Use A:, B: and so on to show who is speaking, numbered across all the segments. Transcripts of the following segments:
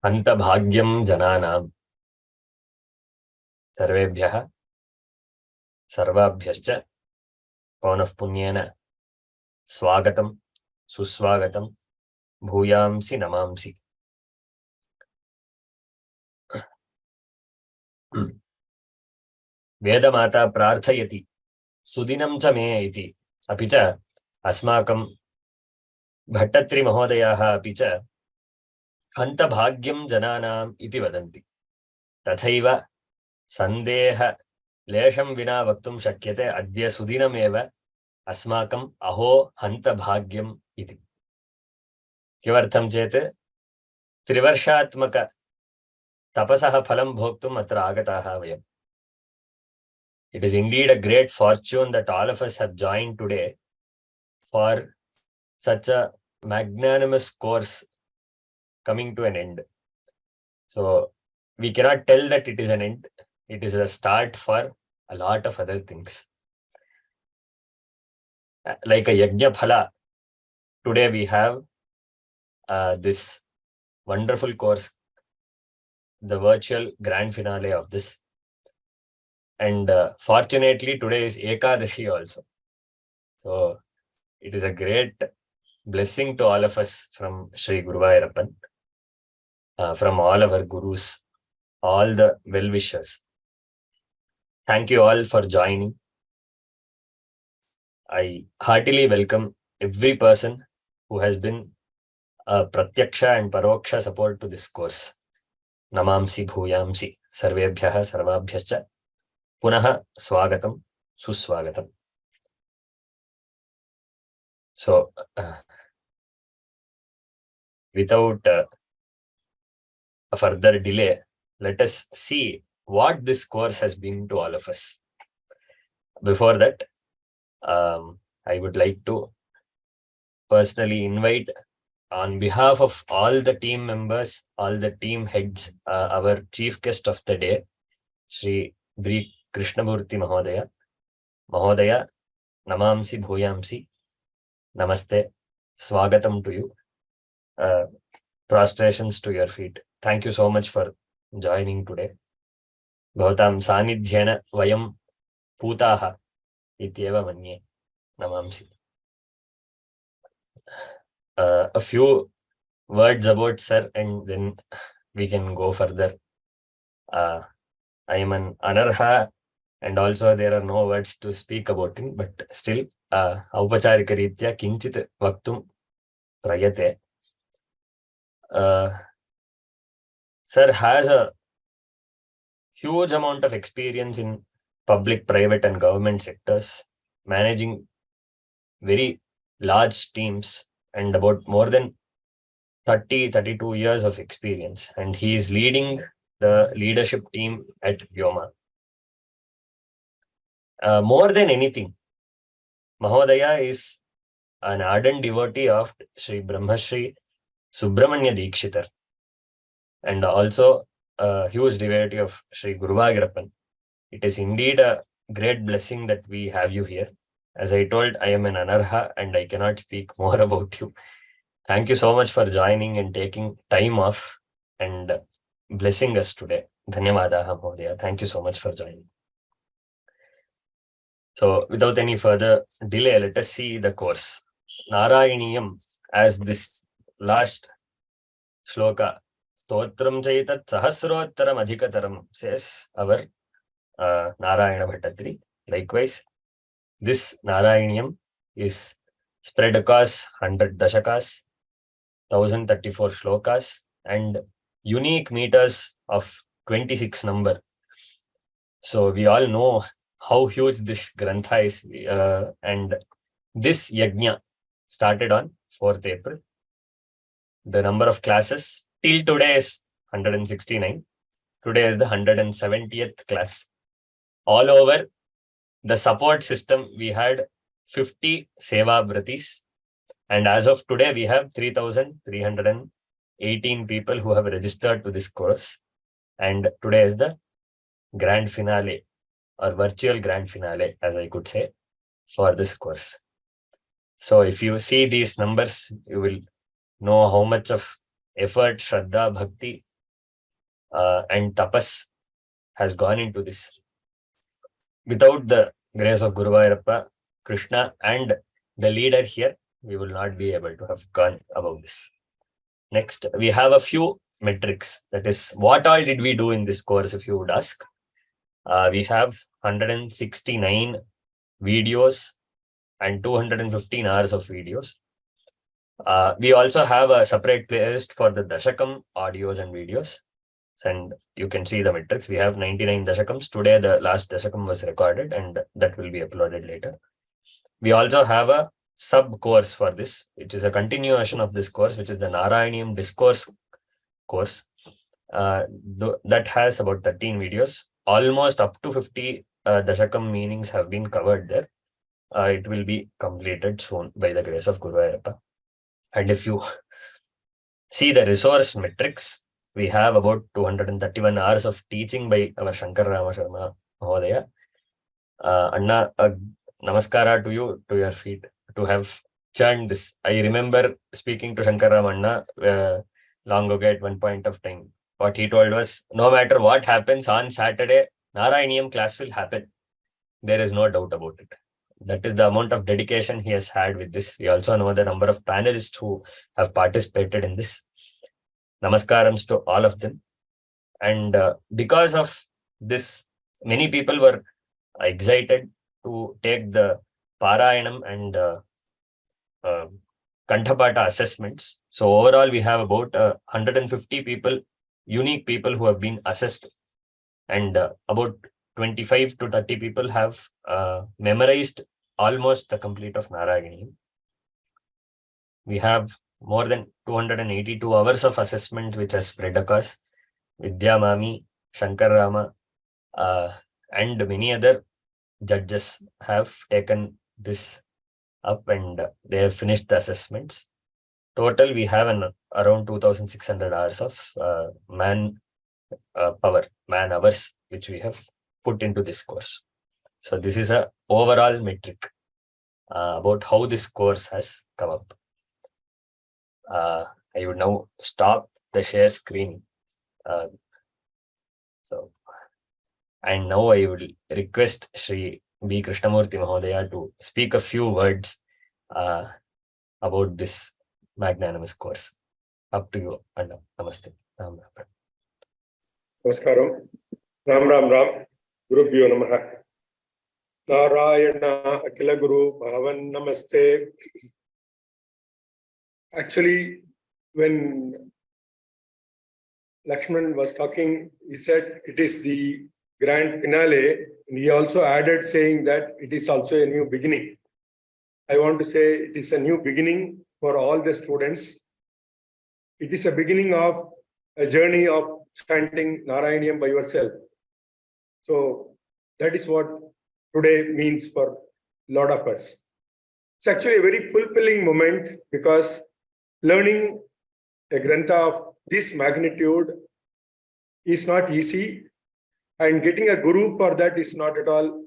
A: हन्तभाग्यं जनानां सर्वेभ्यः सर्वाभ्यश्च पौनःपुन्येन स्वागतं सुस्वागतं भूयांसि नमांसि। वेदमाता प्रार्थयति सुदिनं च मे इति, अपि च अस्माकं भट्टत्रिमहोदयाः अपि च हन्तभाग्यं जनानाम् इति वदन्ति। तथैव सन्देहलेशं विना वक्तुं शक्यते अद्य सुदिनमेव अस्माकम् अहो हन्तभाग्यम् इति। किमर्थं चेत् त्रिवर्षात्मक तपसः फलं भोक्तुम् अत्र आगताः वयम्. It is indeed a great fortune that all of us have joined today for such a magnanimous course coming to an end. So we cannot tell that it is an end. It is a start for a lot of other things. Like a yajna phala, today we have this wonderful course, the virtual grand finale of this. And fortunately, today is Ekadashi also. So it is a great blessing to all of us from Sri Guruvayurappan, from all our gurus, all the well-wishers. Thank you all for joining. I heartily welcome every person who has been a pratyaksha and paroksha support to this course. Namamsi bhuyamsi sarvebhyah sarvabhyascha punah swagatam suswagatam. So without a further delay, let us see what this course has been to all of us. Before that, I would like to personally invite, on behalf of all the team members, all the team heads, our chief guest of the day, Sri Bri Krishnamurti Mahodaya. Mahodaya, Namamsi Bhuyamsi, Namaste, Swagatam to you. Prostrations to your feet. Thank you so much for joining today. Bhavatam Sanidhyena Vayam Putaha Ityeva Manye. Namamsi. A few words about sir, and then we can go further. I am an anarha, and also there are no words to speak about him, but still, aupacharikaritya kinchit vaktum prayate. Sir has a huge amount of experience in public, private, and government sectors, managing very large teams and about more than 32 years of experience. And he is leading the leadership team at Vyoma. More than anything, Mahodaya is an ardent devotee of Sri Brahmashri Subramanya Dikshitar, and also a huge devotee of Sri Guruvayurappan. It is indeed a great blessing that we have you here. As I told, I am an anarha and I cannot speak more about you. Thank you so much for joining and taking time off and blessing us today. Dhanyavadaha Mahodaya. Thank you so much for joining. So without any further delay, let us see the course. Narayaneeyam, as this last shloka, Stotram Chaitat Sahasrottaram Adhikataram, says our Narayana Bhattatri. Likewise, this Narayaneeyam is spread across 100 dashakas, 1034 shlokas, and unique meters of 26 number. So we all know how huge this grantha is, and this yajna started on 4th April. The number of classes till today is 169. Today is the 170th class. All over the support system, we had 50 Seva Vratis, and as of today, we have 3,318 people who have registered to this course. And today is the grand finale, or virtual grand finale, as I could say, for this course. So if you see these numbers, you will know how much of effort, shraddha, bhakti and tapas has gone into this. Without the grace of Guru Vairappa, Krishna, and the leader here, we will not be able to have gone about this. Next, we have a few metrics. That is, what all did we do in this course, if you would ask. We have 169 videos and 215 hours of videos. We also have a separate playlist for the Dashakam audios and videos. And you can see the metrics. We have 99 Dashakams. Today, the last Dashakam was recorded and that will be uploaded later. We also have a sub course for this, which is a continuation of this course, which is the Narayaneeyam Discourse course. That has about 13 videos. Almost up to 50 Dashakam meanings have been covered there. It will be completed soon by the grace of Guru Vairappa. And if you see the resource metrics, we have about 231 hours of teaching by our Shankar Rama Sharma Mahodaya. Anna, namaskara to you, to your feet, to have churned this. I remember speaking to Shankar Rama Anna long ago at one point of time. What he told was, no matter what happens on Saturday, Narayaneeyam class will happen. There is no doubt about it. That is the amount of dedication he has had with this. We also know the number of panelists who have participated in this. Namaskarams to all of them. And because of this, many people were excited to take the Parayanam and Kanthapata assessments. So overall, we have about 150 people, unique people who have been assessed, and about 25 to 30 people have memorized almost the complete of Narayaneeyam. We have more than 282 hours of assessment which has spread across. Vidya Mami, Shankar Rama, and many other judges have taken this up and they have finished the assessments. Total, we have around 2,600 hours of man hours, which we have put into this course. So this is a overall metric about how this course has come up. I would now stop the share screen. And now I would request Sri B. Krishnamurti Mahodaya to speak a few words about this magnanimous course. Up to you, Anna. Namaste.
B: Namaskaram. Ram Ram Ram. Guru Bhyo Namaha. Narayana Akila Guru Bhavan Namaste. Actually, when Lakshman was talking, he said it is the grand finale. And he also added saying that it is also a new beginning. I want to say it is a new beginning for all the students. It is a beginning of a journey of chanting Narayaneeyam by yourself. So that is what today means for a lot of us. It's actually a very fulfilling moment because learning a grantha of this magnitude is not easy, and getting a guru for that is not at all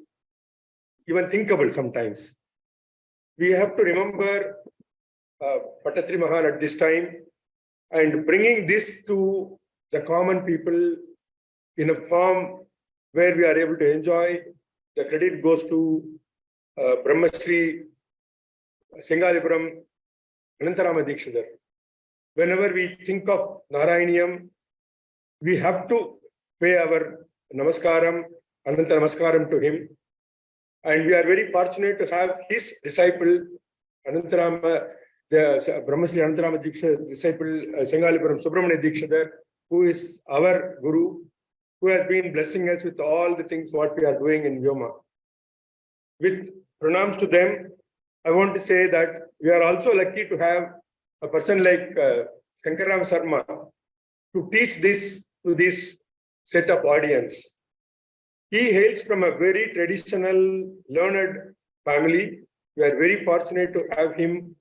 B: even thinkable sometimes. We have to remember Pattatri Mahan at this time and bringing this to the common people in a form where we are able to enjoy. The credit goes to Brahmasri Singalipuram Anantarama Dikshidhar. Whenever we think of Narayaneeyam, we have to pay our namaskaram, Ananta namaskaram to him. And we are very fortunate to have his disciple, Anantarama, the Brahmasri Anantarama Dikshidhar disciple, Singalipuram Subramanya Dikshidhar, who is our Guru, who has been blessing us with all the things what we are doing in Vyoma. With pranams to them, I want to say that we are also lucky to have a person like Shankaram Sarma to teach this to this set of audience. He hails from a very traditional, learned family. We are very fortunate to have him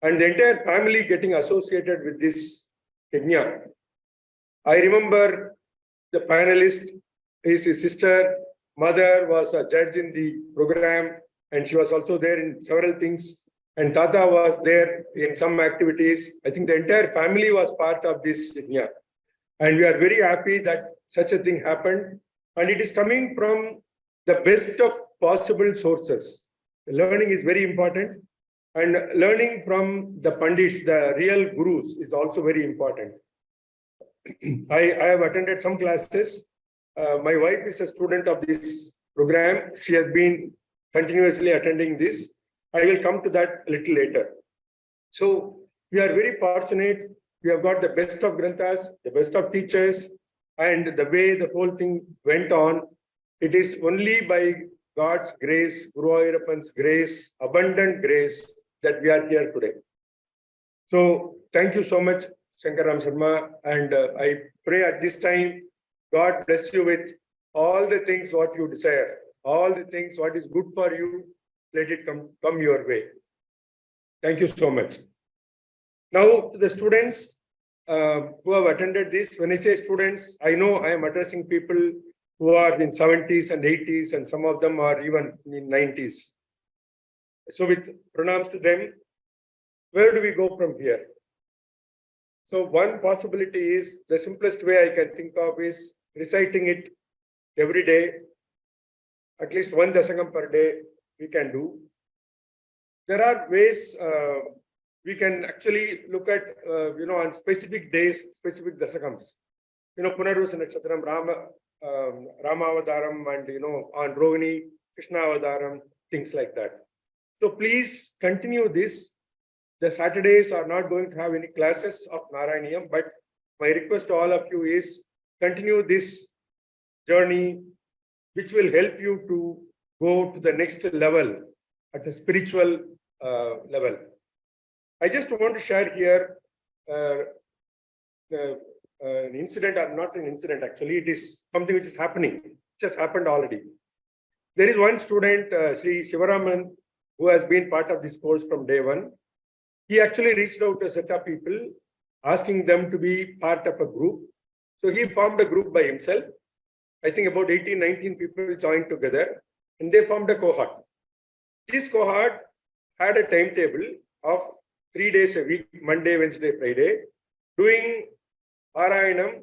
B: and the entire family getting associated with this yajna. I remember the panelist, his sister, mother was a judge in the program, and she was also there in several things. And Tata was there in some activities. I think the entire family was part of this yajna. And we are very happy that such a thing happened. And it is coming from the best of possible sources. Learning is very important. And learning from the Pandits, the real gurus, is also very important. I have attended some classes. My wife is a student of this program. She has been continuously attending this. I will come to that a little later. So we are very fortunate. We have got the best of granthas, the best of teachers, and the way the whole thing went on. It is only by God's grace, Guru Ayappan's grace, abundant grace, that we are here today. So thank you so much, Shankaram Sharma. And I pray at this time, God bless you with all the things what you desire, all the things what is good for you, let it come your way. Thank you so much. Now, to the students who have attended this, when I say students, I know I am addressing people who are in 70s and 80s, and some of them are even in 90s. So with pranams to them, where do we go from here? So one possibility is, the simplest way I can think of is reciting it every day, at least one dasakam per day we can do. There are ways we can actually look at, on specific days, specific dasakams. Punarvasa Nakshatram, Rama Avadaram, and, on Rohini, Krishna Avadaram, things like that. So please continue this. The Saturdays are not going to have any classes of Narayaneeyam, but my request to all of you is continue this journey, which will help you to go to the next level at a spiritual level. I just want to share here an incident, or not an incident actually, it is something which is happening, which has happened already. There is one student, Sri Shivaraman, who has been part of this course from day one. He actually reached out to a set of people, asking them to be part of a group. So he formed a group by himself. I think about 18, 19 people joined together, and they formed a cohort. This cohort had a timetable of 3 days a week, Monday, Wednesday, Friday, doing Parayanam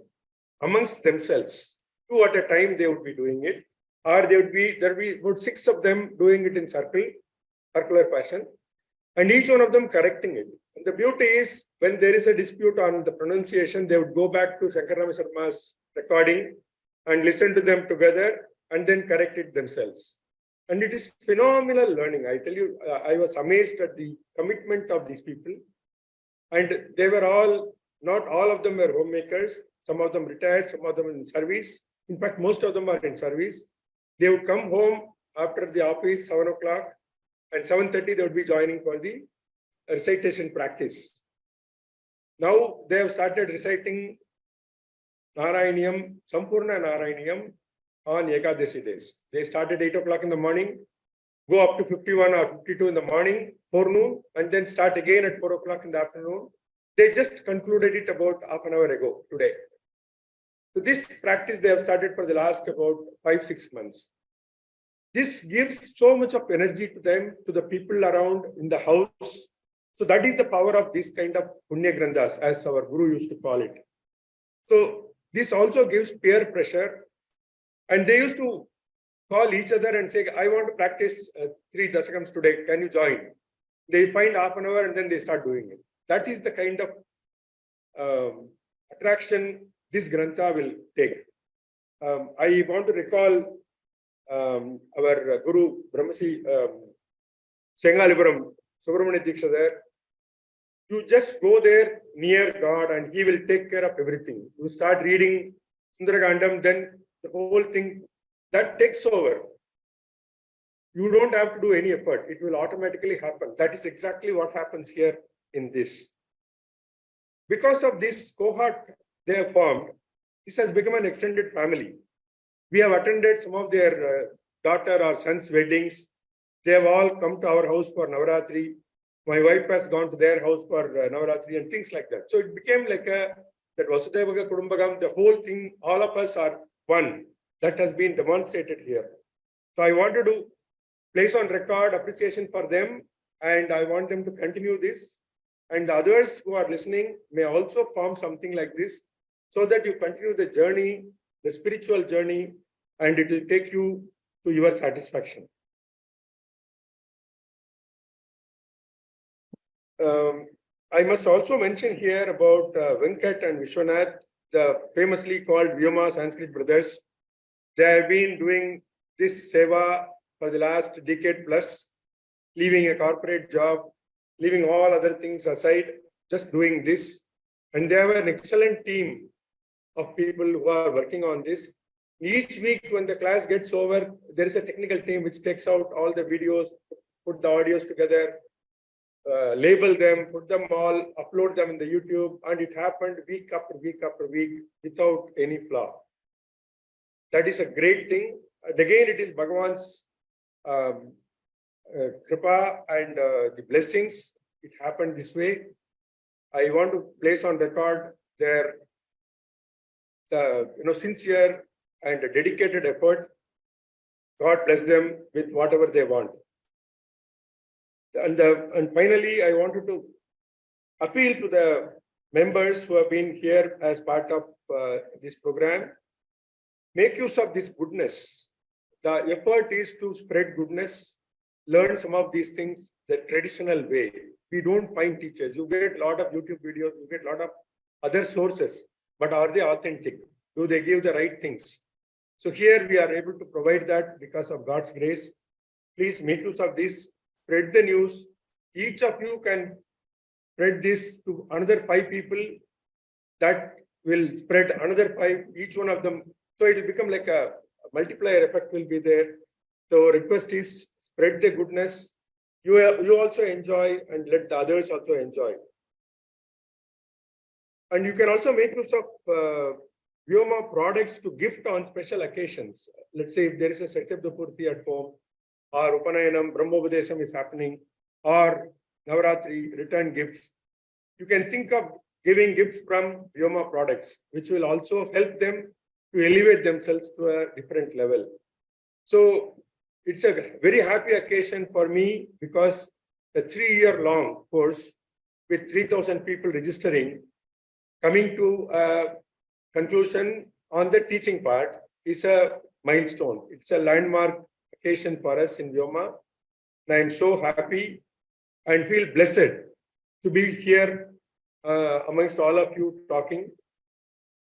B: amongst themselves. 2 at a time they would be doing it, or there would be about 6 of them doing it in circular fashion, and each one of them correcting it. And the beauty is, when there is a dispute on the pronunciation, they would go back to Shankaram Sharma's recording and listen to them together and then correct it themselves. And it is phenomenal learning. I tell you, I was amazed at the commitment of these people. And they were all, not all of them were homemakers. Some of them retired, some of them in service. In fact, most of them are in service. They would come home after the office, 7 o'clock, and 7:30 they would be joining for the recitation practice. Now they have started reciting Narayaneeyam, Sampurna Narayaneeyam on Ekadashi days. They started 8 o'clock in the morning, go up to 51 or 52 in the morning, forenoon, and then start again at 4 o'clock in the afternoon. They just concluded it about half an hour ago today. So this practice they have started for the last about 5-6 months. This gives so much of energy to them, to the people around in the house. So that is the power of this kind of Punya Granthas, as our Guru used to call it. So this also gives peer pressure. And they used to call each other and say, I want to practice 3 dasakams today. Can you join? They find half an hour and then they start doing it. That is the kind of attraction this Grantha will take. I want to recall our Guru Brahmasi Sengalipuram Subramanya Diksha there. You just go there near God and He will take care of everything. You start reading Sundaragandam, then the whole thing that takes over. You don't have to do any effort. It will automatically happen. That is exactly what happens here in this. Because of this cohort they have formed, this has become an extended family. We have attended some of their daughter or son's weddings. They have all come to our house for Navaratri. My wife has gone to their house for Navaratri and things like that. So it became like that Vasudevaga Kudumbagam, the whole thing, all of us are one. That has been demonstrated here. So I wanted to place on record appreciation for them, and I want them to continue this. And others who are listening may also form something like this. so that you continue the journey, the spiritual journey, and it will take you to your satisfaction. I must also mention here about Venkat and Vishwanath, the famously called Vyoma-Sanskrit brothers. They have been doing this seva for the last decade plus, leaving a corporate job, leaving all other things aside, just doing this. And they have an excellent team of people who are working on this. Each week when the class gets over, there is a technical team which takes out all the videos, put the audios together, label them, put them all, upload them in the YouTube, and it happened week after week after week without any flaw. That is a great thing. And again, it is Bhagavan's kripa and the blessings. It happened this way. I want to place on record their sincere and dedicated effort. God bless them with whatever they want. And finally, I wanted to appeal to the members who have been here as part of this program. Make use of this goodness. The effort is to spread goodness, learn some of these things the traditional way. We don't find teachers. You get a lot of YouTube videos, you get a lot of other sources, but are they authentic? Do they give the right things? So here we are able to provide that because of God's grace. Please make use of this, spread the news. Each of you can spread this to another 5 people. That will spread another 5, each one of them. So it will become like a multiplier effect will be there. So request is spread the goodness. You also enjoy and let the others also enjoy. And you can also make use of Vyoma products to gift on special occasions. Let's say if there is a Satyabda Purti at home, or Upanayanam, Brahmobudesham is happening, or Navaratri, return gifts. You can think of giving gifts from Vyoma products, which will also help them to elevate themselves to a different level. So it's a very happy occasion for me because a 3-year-long course with 3,000 people registering, coming to a conclusion on the teaching part is a milestone. It's a landmark occasion for us in Vyoma. And I'm so happy and feel blessed to be here amongst all of you talking.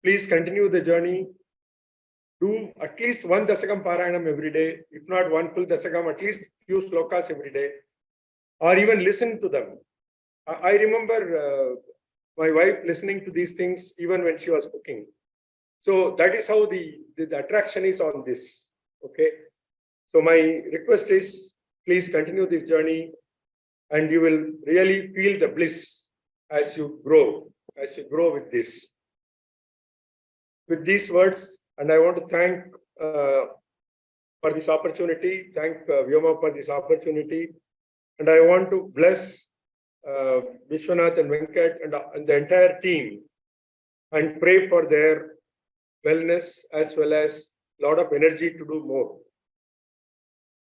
B: Please continue the journey. Do at least one dasakam parayanam every day, if not one full dasakam, at least few slokas every day, or even listen to them. I remember my wife listening to these things even when she was cooking. So that is how the attraction is on this. Okay. So my request is, please continue this journey and you will really feel the bliss as you grow with this. With these words, and I want to thank for this opportunity, thank Vyoma for this opportunity. And I want to bless Vishwanath and Venkat and the entire team and pray for their wellness as well as a lot of energy to do more.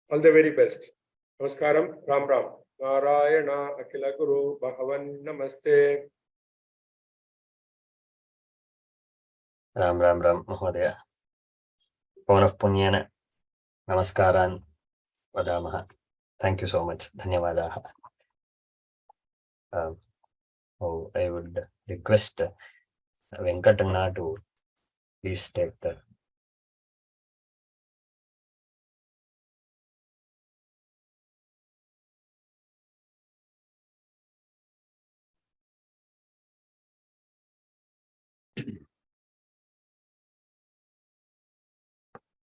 B: All the very best. Namaskaram, Ram Ram. Narayana Akila Guru Bhagavan Namaste.
A: Ram Ram Ram Mahodaya. Paunaf Punyana. Namaskaran Vadamaha. Thank you so much. Dhanyavadaha. I would request Venkatanna to please take the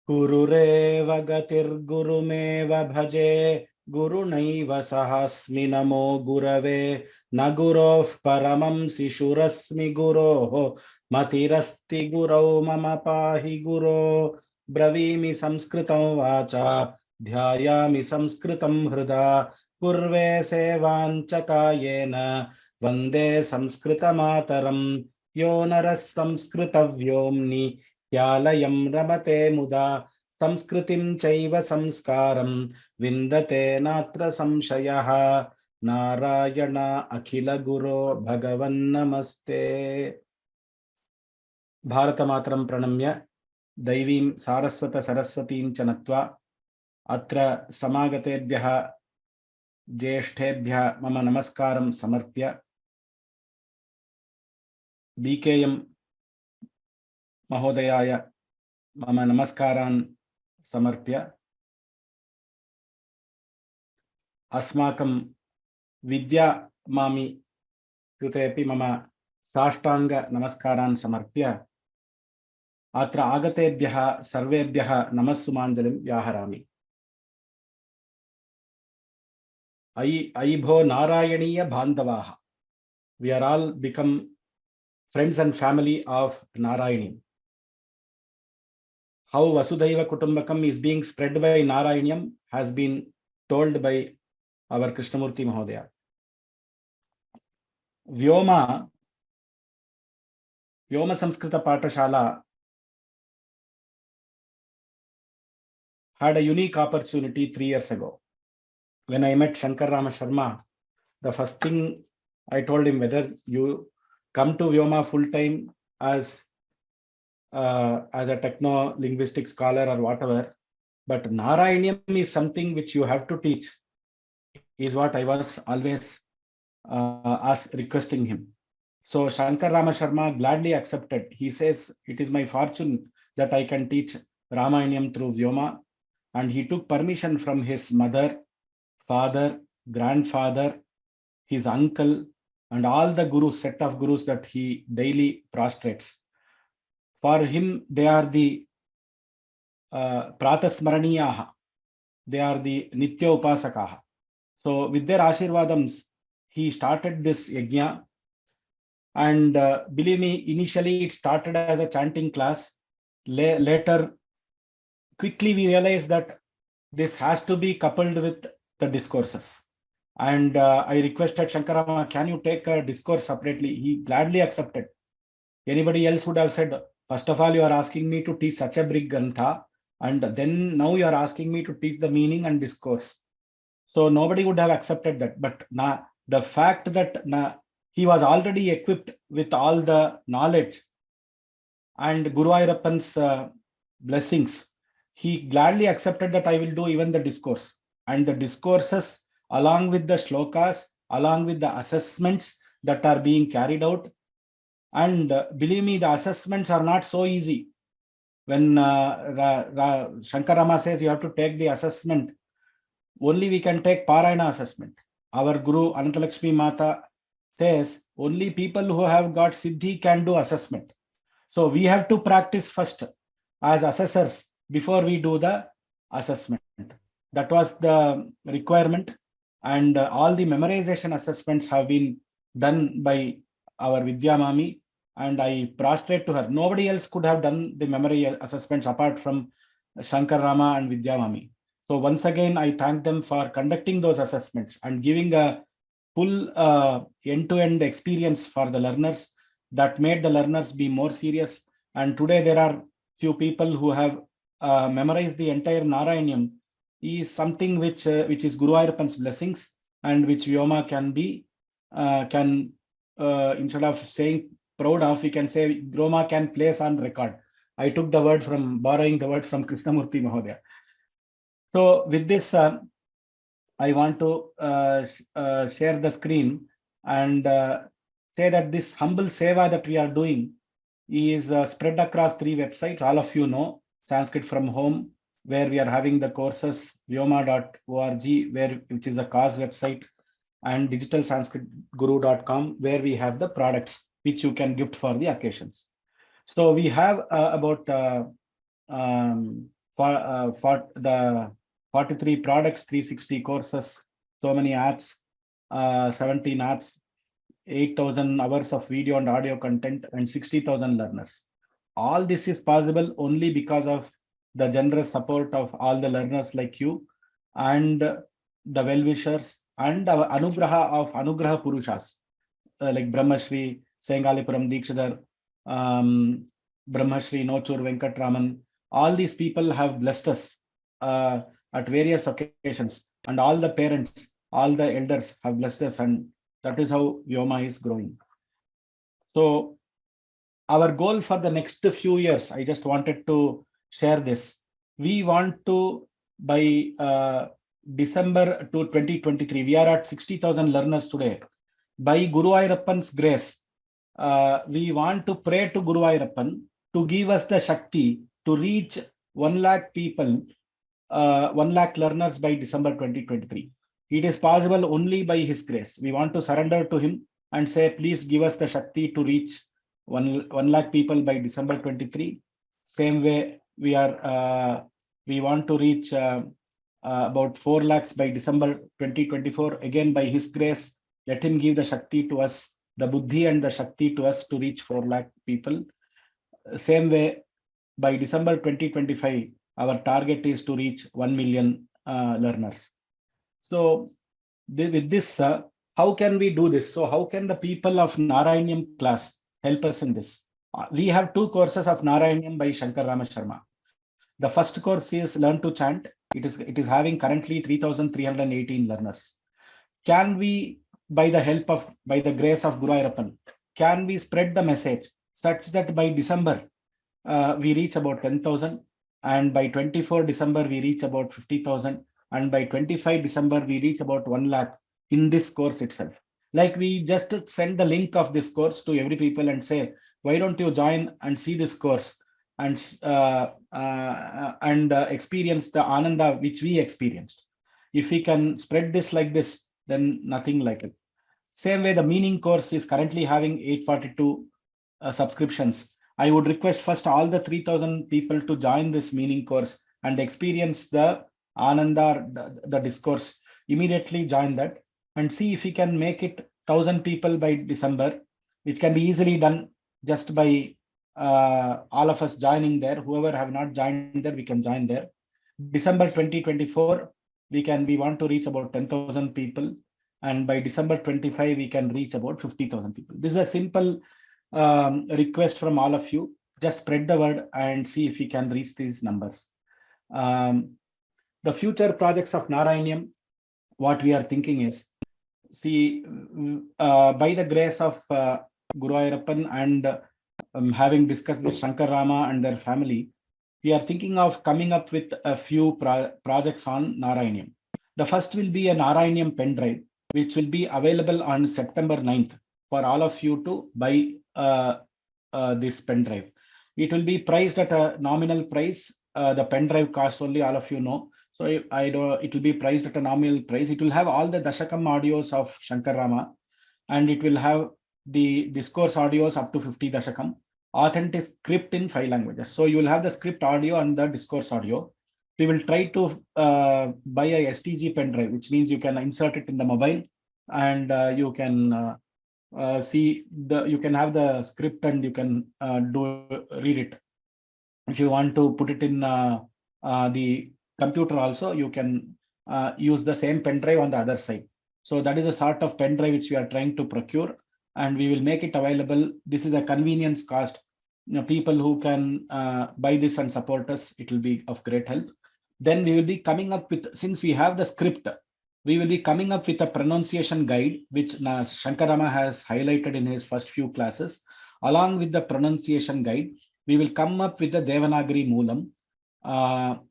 C: Gururev gatirgurumev bhaje gurunaiva sahasmi namo gurave naguroh paramam sishurasmi guroh matirasti gurau mama pahi guro bravimi samskritam vacha dhyayami samskritam hrida kurve sevancha kayena vande samskritamataram yo naras samskritavvyomni Yalayam ramate muda samskritim chaiva samskaram vindate natra samshayaha Narayana akhila guru bhagavan namaste. भारतमातरं प्रणम्य दैवीं सारस्वत सरस्वतीं च नत्वा अत्र समागतेभ्यः ज्येष्ठेभ्यः मम नमस्कारं समर्प्य BKM महोदयाय मम नमस्कारान् समर्प्य अस्माकं विद्यामामी कृतेपि मम साष्टांग नमस्कारान् समर्प्य अत्र आगतेभ्यः सर्वेभ्यः नमस्सुमाञ्जलिं व्याहरामि। अयि भो नारायणीय बान्धवाः, we are all become friends and family of Narayaneeyam. How Vasudhaiva Kutumbakam is being spread by Narayaneeyam has been told by our Krishnamurti Mahodaya. vyoma-samskrta-pathasala had a unique opportunity 3 years ago. When I met Shankar Rama Sharma, the first thing I told him, whether you come to Vyoma full time as a techno-linguistic scholar or whatever, but Narayaneeyam is something which you have to teach, is what I was always requesting him. So Shankar Rama Sharma gladly accepted. He says, it is my fortune that I can teach Ramayanam through Vyoma. And he took permission from his mother, father, grandfather, his uncle, and all the gurus, set of gurus that he daily prostrates. For him, they are the pratasmaraniyaha. They are the nitya upasakaha. So with their ashirvadams, he started this yajna. And believe me, initially it started as a chanting class. Later, quickly we realized that this has to be coupled with the discourses. And I requested Shankarama, can you take a discourse separately? He gladly accepted. Anybody else would have said, first of all, you are asking me to teach such a big grantha, and then now you are asking me to teach the meaning and discourse. So nobody would have accepted that. But the fact that he was already equipped with all the knowledge and Guru Ayappan's blessings, he gladly accepted that I will do even the discourse. And the discourses, along with the shlokas, along with the assessments that are being carried out. And believe me, the assessments are not so easy. When Shankarama says you have to take the assessment, only we can take Parayana assessment. Our Guru Anantalakshmi Mata says only people who have got Siddhi can do assessment. So we have to practice first as assessors before we do the assessment. That was the requirement. And all the memorization assessments have been done by our Vidya Mami. And I prostrate to her. Nobody else could have done the memory assessments apart from Shankar Rama and Vidya Mami. So once again, I thank them for conducting those assessments and giving a full end-to-end experience for the learners that made the learners be more serious. And today there are few people who have memorized the entire Narayaneeyam. Is something which is Guru Ayappan's blessings, and which Vyoma can be, instead of saying proud of, we can say Vyoma can place on record. I took the word from, borrowing the word from Krishnamurti Mahodaya. So with this, I want to share the screen and say that this humble seva that we are doing is spread across 3 websites. All of you know Sanskrit from Home, where we are having the courses, vyoma.org, which is a cause website, and digitalsanskritguru.com, where we have the products which you can gift for the occasions. So we have about for the 43 products, 360 courses, so many apps, 17 apps, 8,000 hours of video and audio content, and 60,000 learners. All this is possible only because of the generous support of all the learners like you, and the well-wishers, and our anugraha of anugraha purushas, like Brahmashri Sengalipuram Dikshadhar, Brahmashri Nochur Venkatraman. All these people have blessed us at various occasions, and all the parents, all the elders have blessed us, and that is how Vyoma is growing. So our goal for the next few years, I just wanted to share this. We want to, by December to 2023, we are at 60,000 learners today. By Guru Ayyappan's grace, we want to pray to Guru Ayyappan to give us the Shakti to reach 1 lakh people, 1 lakh learners by December 2023. It is possible only by his grace. We want to surrender to him and say, please give us the Shakti to reach 1 lakh people by December 23. Same way, we want to reach about 4 lakhs by December 2024. Again, by his grace, let him give the Shakti to us, the Buddhi and the Shakti to us to reach 4 lakh people. Same way, by December 2025, our target is to reach 1 million learners. So with this, how can we do this? So how can the people of Narayaneeyam class help us in this? We have 2 courses of Narayaneeyam by Shankar Rama Sharma. The first course is Learn to Chant. It is having currently 3,318 learners. Can we, by the grace of Guru Ayyappan, can we spread the message such that by December we reach about 10,000, and by 24 December we reach about 50,000, and by 25 December we reach about 1 lakh in this course itself. Like, we just send the link of this course to every people and say, why don't you join and see this course and experience the Ananda which we experienced. If we can spread this like this, then nothing like it. Same way, the meaning course is currently having 842 subscriptions. I would request first all the 3,000 people to join this meaning course and experience the Ananda, the discourse. Immediately join that and see if we can make it 1,000 people by December, which can be easily done just by all of us joining there. Whoever have not joined there, we can join there. December 2024, we want to reach about 10,000 people, and by December 25 we can reach about 50,000 people. This is a simple request from all of you. Just spread the word and see if we can reach these numbers. The future projects of Narayaneeyam, what we are thinking is, see, by the grace of Guru Ayyappan and having discussed with Shankar Rama and their family, we are thinking of coming up with a few projects on Narayaneeyam. The first will be a Narayaneeyam pen drive, which will be available on September 9th for all of you to buy this pen drive. It will be priced at a nominal price. The pen drive cost only, all of you know. So it will be priced at a nominal price. It will have all the Dashakam audios of Shankar Rama, and it will have the discourse audios up to 50 Dashakam, authentic script in 5 languages. So you will have the script audio and the discourse audio. We will try to buy a STG pen drive, which means you can insert it in the mobile, and you can you can have the script and you can read it. If you want to put it in the computer also, you can use the same pen drive on the other side. So that is a sort of pen drive which we are trying to procure, and we will make it available. This is a convenience cost. People who can buy this and support us, it will be of great help. Then we will be coming up with, since we have the script, we will be coming up with a pronunciation guide, which Shankar Rama has highlighted in his first few classes. Along with the pronunciation guide, we will come up with the Devanagari Moolam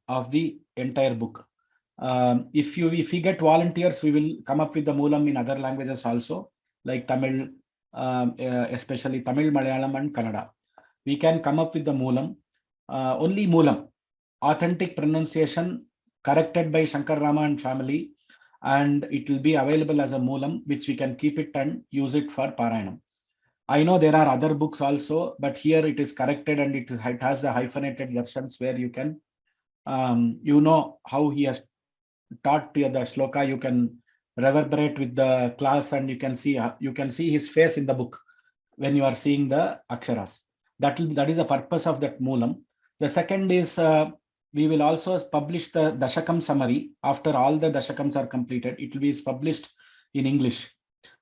C: of the entire book. If we get volunteers, we will come up with the Moolam in other languages also, like Tamil, especially Tamil, Malayalam and Kannada. We can come up with the Moolam, only Moolam, authentic pronunciation corrected by Shankar Rama and family, and it will be available as a Moolam, which we can keep it and use it for Parayanam. I know there are other books also, but here it is corrected and it has the hyphenated versions where you can, you know how he has taught the shloka. You can reverberate with the class, and you can see his face in the book when you are seeing the aksharas. That is the purpose of that Moolam. The second is we will also publish the Dashakam summary after all the Dashakams are completed. It will be published in English.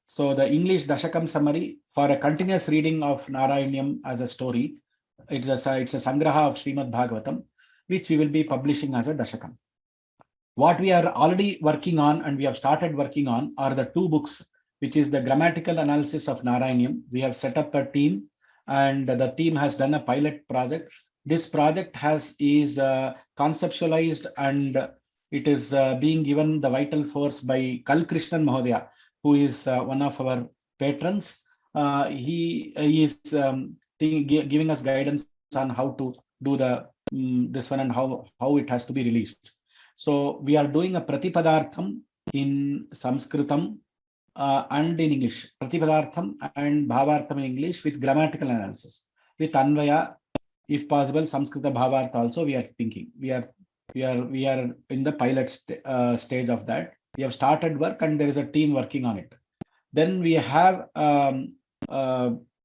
C: So the English Dashakam summary for a continuous reading of Narayaneeyam as a story, it's a Sangraha of Srimad Bhagavatam, which we will be publishing as a Dashakam. What we are already working on, and we have started working on, are the 2 books, which is the grammatical analysis of Narayaneeyam. We have set up a team and the team has done a pilot project. This project is conceptualized, and it is being given the vital force by Kal Krishnan Mahodaya, who is one of our patrons. He is giving us guidance on how to do this one and how it has to be released. So we are doing a Pratipadartham in Sanskritam and in English, Pratipadartham and Bhavartham in English with grammatical analysis, with Anvaya, if possible, Samskrita Bhavartha also. We are thinking. We are in the pilot stage of that. We have started work, and there is a team working on it. Then we have from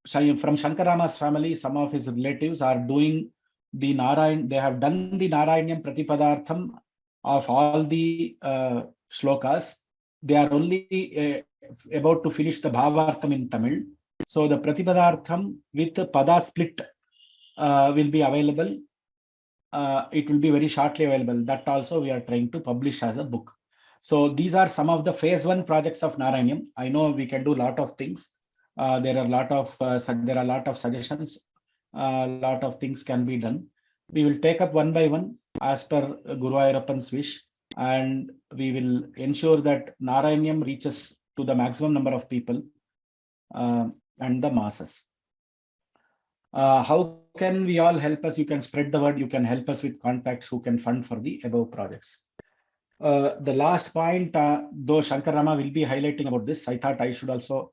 C: Shankarama's family, some of his relatives are doing the Narayan. They have done the Narayaneyam Pratipadartham of all the shlokas. They are only about to finish the Bhavartham in Tamil. So the Pratipadartham with Pada split will be available. It will be very shortly available. That also we are trying to publish as a book. So these are some of the phase 1 projects of Narayaneeyam. I know we can do a lot of things. There are a lot of suggestions. A lot of things can be done. We will take up one by one as per Guru Ayappan's wish, and we will ensure that Narayaneeyam reaches to the maximum number of people and the masses. How can we all help us? You can spread the word. You can help us with contacts who can fund for the above projects. The last point, though Shankar Rama will be highlighting about this, I thought I should also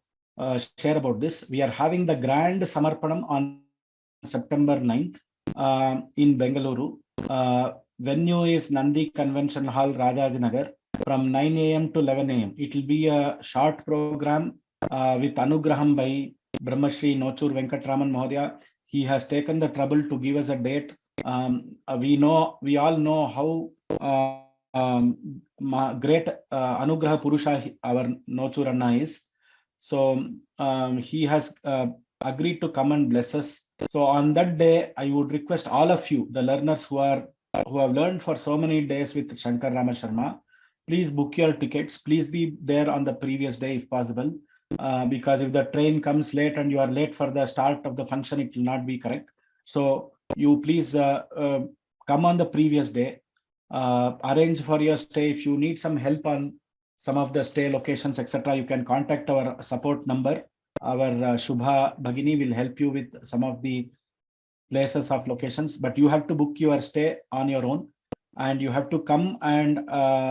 C: share about this. We are having the grand Samarpanam on September 9th in Bengaluru. Venue is Nandi Convention Hall, Rajajinagar, from 9 a.m. to 11 a.m. It will be a short program with Anugraham by Brahmashri Nochur Venkatraman Mahodaya. He has taken the trouble to give us a date. We all know how great Anugraha Purusha our Nochur Anna is. So he has agreed to come and bless us. So on that day, I would request all of you, the learners who have learned for so many days with Shankar Rama Sharma, please book your tickets. Please be there on the previous day if possible. Because if the train comes late and you are late for the start of the function, it will not be correct. So you please come on the previous day, arrange for your stay. If you need some help on some of the stay locations, etc., you can contact our support number. Our Shubha Bhagini will help you with some of the places of locations, but you have to book your stay on your own, and you have to come, and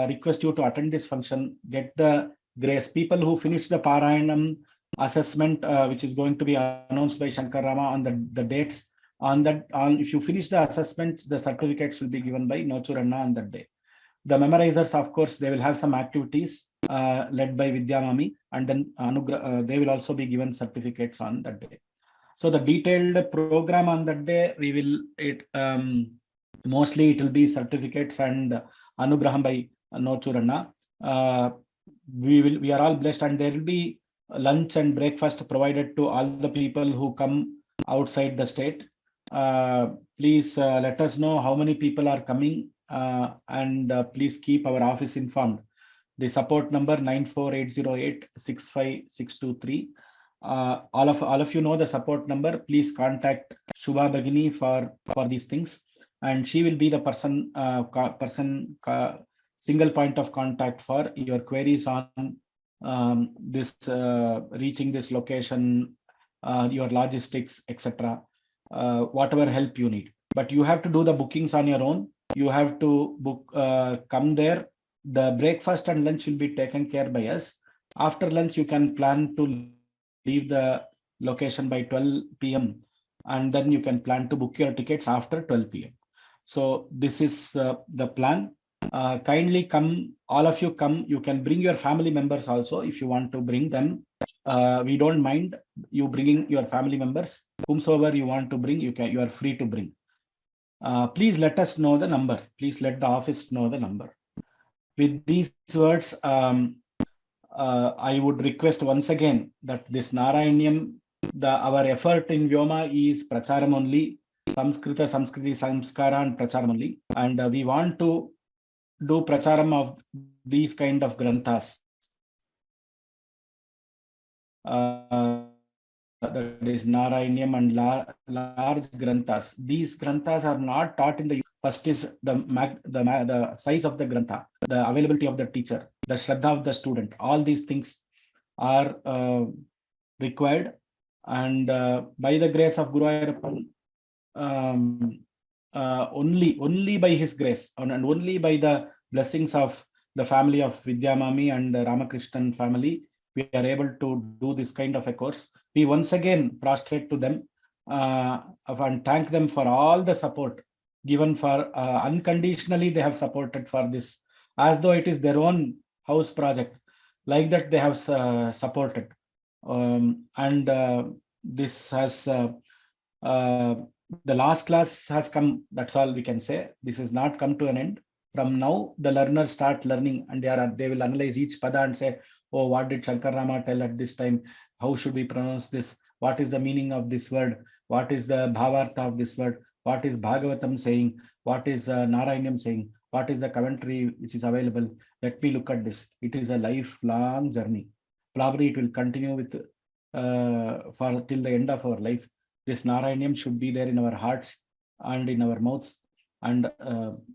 C: request you to attend this function, get the grace. People who finish the Parayanam assessment, which is going to be announced by Shankar Rama on the dates, if you finish the assessments, the certificates will be given by Nochur Anna on that day. The memorizers, of course, they will have some activities led by Vidya Mami, and then they will also be given certificates on that day. So the detailed program on that day, mostly it will be certificates and Anugraham by Nochur Anna. We are all blessed, and there will be lunch and breakfast provided to all the people who come outside the state. Please let us know how many people are coming, and please keep our office informed. The support number 94808-65623. All of you know the support number. Please contact Shubha Bhagini for these things, and she will be the single point of contact for your queries on this reaching this location, your logistics, etc. Whatever help you need. But you have to do the bookings on your own. You have to book, come there. The breakfast and lunch will be taken care by us. After lunch, you can plan to leave the location by 12 p.m. and then you can plan to book your tickets after 12 p.m. So this is the plan. Kindly come, all of you come. You can bring your family members also if you want to bring them. We don't mind you bringing your family members. Whomsoever you want to bring, you are free to bring. Please let us know the number. Please let the office know the number. With these words, I would request once again that this Narayaneeyam, our effort in Vyoma is Pracharam only, Samskrita, Samskriti, Samskara and Pracharam only. And we want to do Pracharam of these kind of granthas. that is Narayaneeyam and large granthas. These granthas are not taught in the. First is the size of the grantha, the availability of the teacher, the shraddha of the student. All these things are required, and by the grace of Guru Ayappan, only by his grace and only by the blessings of the family of Vidya Mami and Ramakrishnan family, we are able to do this kind of a course. We once again prostrate to them and thank them for all the support given for unconditionally. They have supported for this as though it is their own house project. Like that, they have supported, and this has the last class has come. That's all we can say. This has not come to an end. From now, the learners start learning, and they will analyze each pada and say, "Oh, what did Shankar Rama tell at this time? How should we pronounce this? What is the meaning of this word? What is the bhavartha of this word? What is Bhagavatam saying? What is Narayanam saying? What is the commentary which is available? Let me look at this." It is a lifelong journey. Probably it will continue with for till the end of our life. This Narayanam should be there in our hearts and in our mouths, and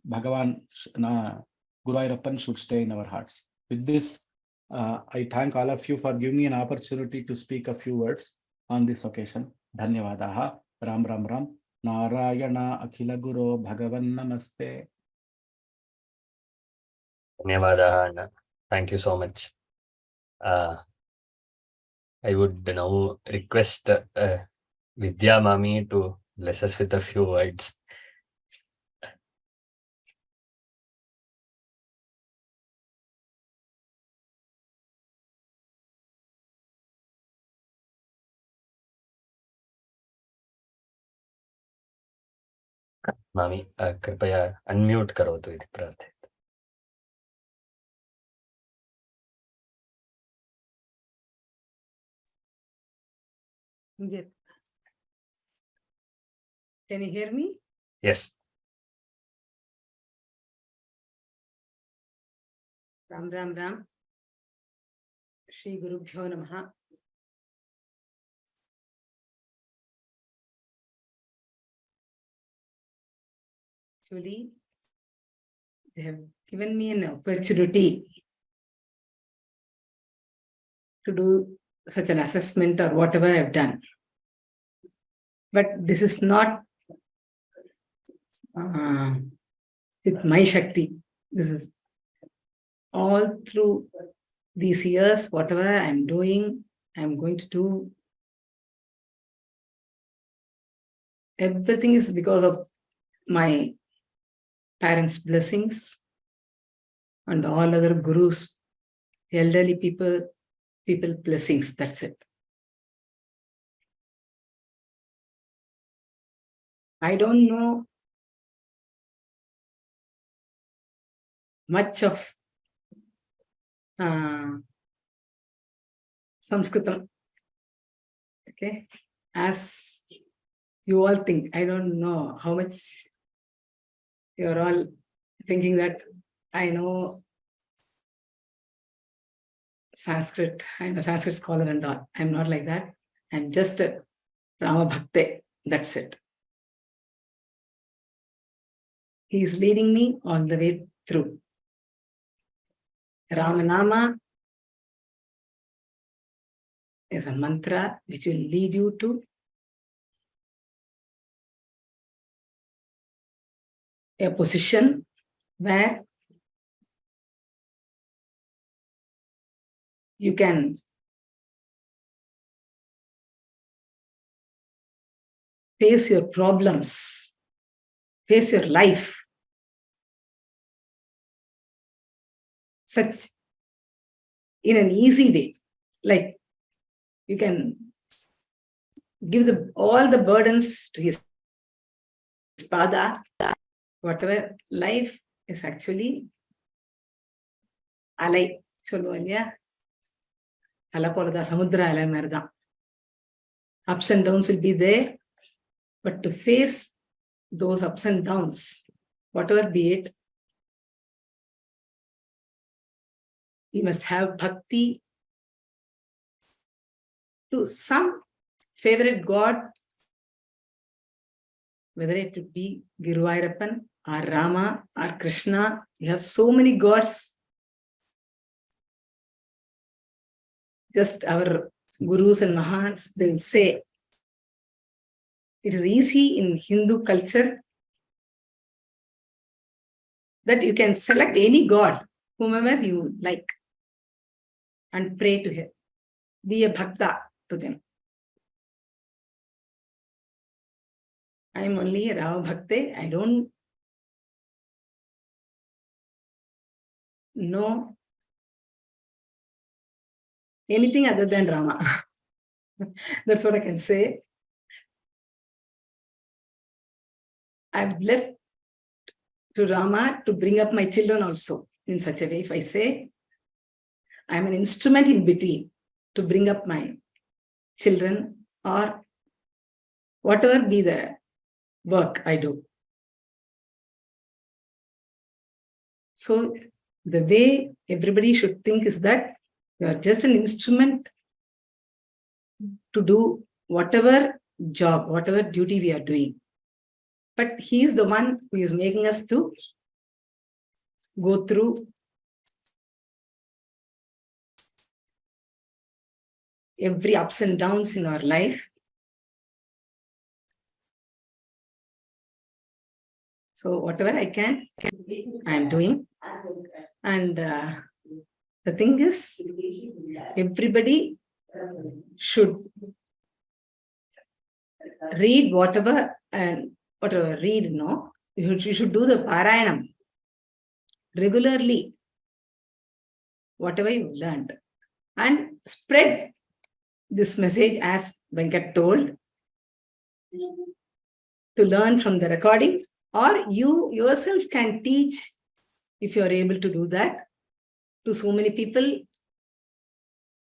C: Bhagavan Guru Ayappan should stay in our hearts. With this, I thank all of you for giving me an opportunity to speak a few words on this occasion. Dhanyavadaha. Ram Ram Ram. Narayana Akhila Guru Bhagavan Namaste.
A: Dhanyavadaha. Thank you so much. I would now request Vidya Mami to bless us with a few words. Mami, कृपया unmute करोतु इति प्रार्थये.
D: Yes. Can you hear me?
A: Yes.
D: Ram Ram Ram. Shri Guru Bhyo Namaha. Actually, they have given me an opportunity to do such an assessment or whatever I have done. But this is not with my Shakti. This is all through these years, whatever I'm doing, I'm going to do. Everything is because of my parents' blessings and all other gurus, elderly people blessings. That's it. I don't know much of Sanskritam. Okay, as you all think, I don't know how much you're all thinking that I know Sanskrit. I'm a Sanskrit scholar and all. I'm not like that. I'm just a Rama Bhakte. That's it. He is leading me all the way through. Ramanama is a mantra which will lead you to a position where you can face your problems, face your life, such in an easy way. Like you can give all the burdens to his pada. Whatever life is actually alai. Ups and downs will be there, but to face those ups and downs, whatever be it, we must have bhakti to some favorite god, whether it would be Guruvayurappan or Rama or Krishna. You have so many gods. Just our gurus and mahants, they will say, it is easy in Hindu culture that you can select any god, whomever you like, and pray to him. Be a bhakta to them. I am only a Rama Bhakte. I don't know anything other than Rama. That's what I can say. I've left to Rama to bring up my children also in such a way. If I say, I'm an instrument in between to bring up my children or whatever be the work I do. So the way everybody should think is that you are just an instrument to do whatever job, whatever duty we are doing. But he is the one who is making us to go through every ups and downs in our life. So whatever I can, I am doing. And the thing is, everybody should read whatever read, no? You should do the Parayanam regularly, whatever you learned, and spread this message as Venkat told, to learn from the recording, or you yourself can teach, if you are able to do that, to so many people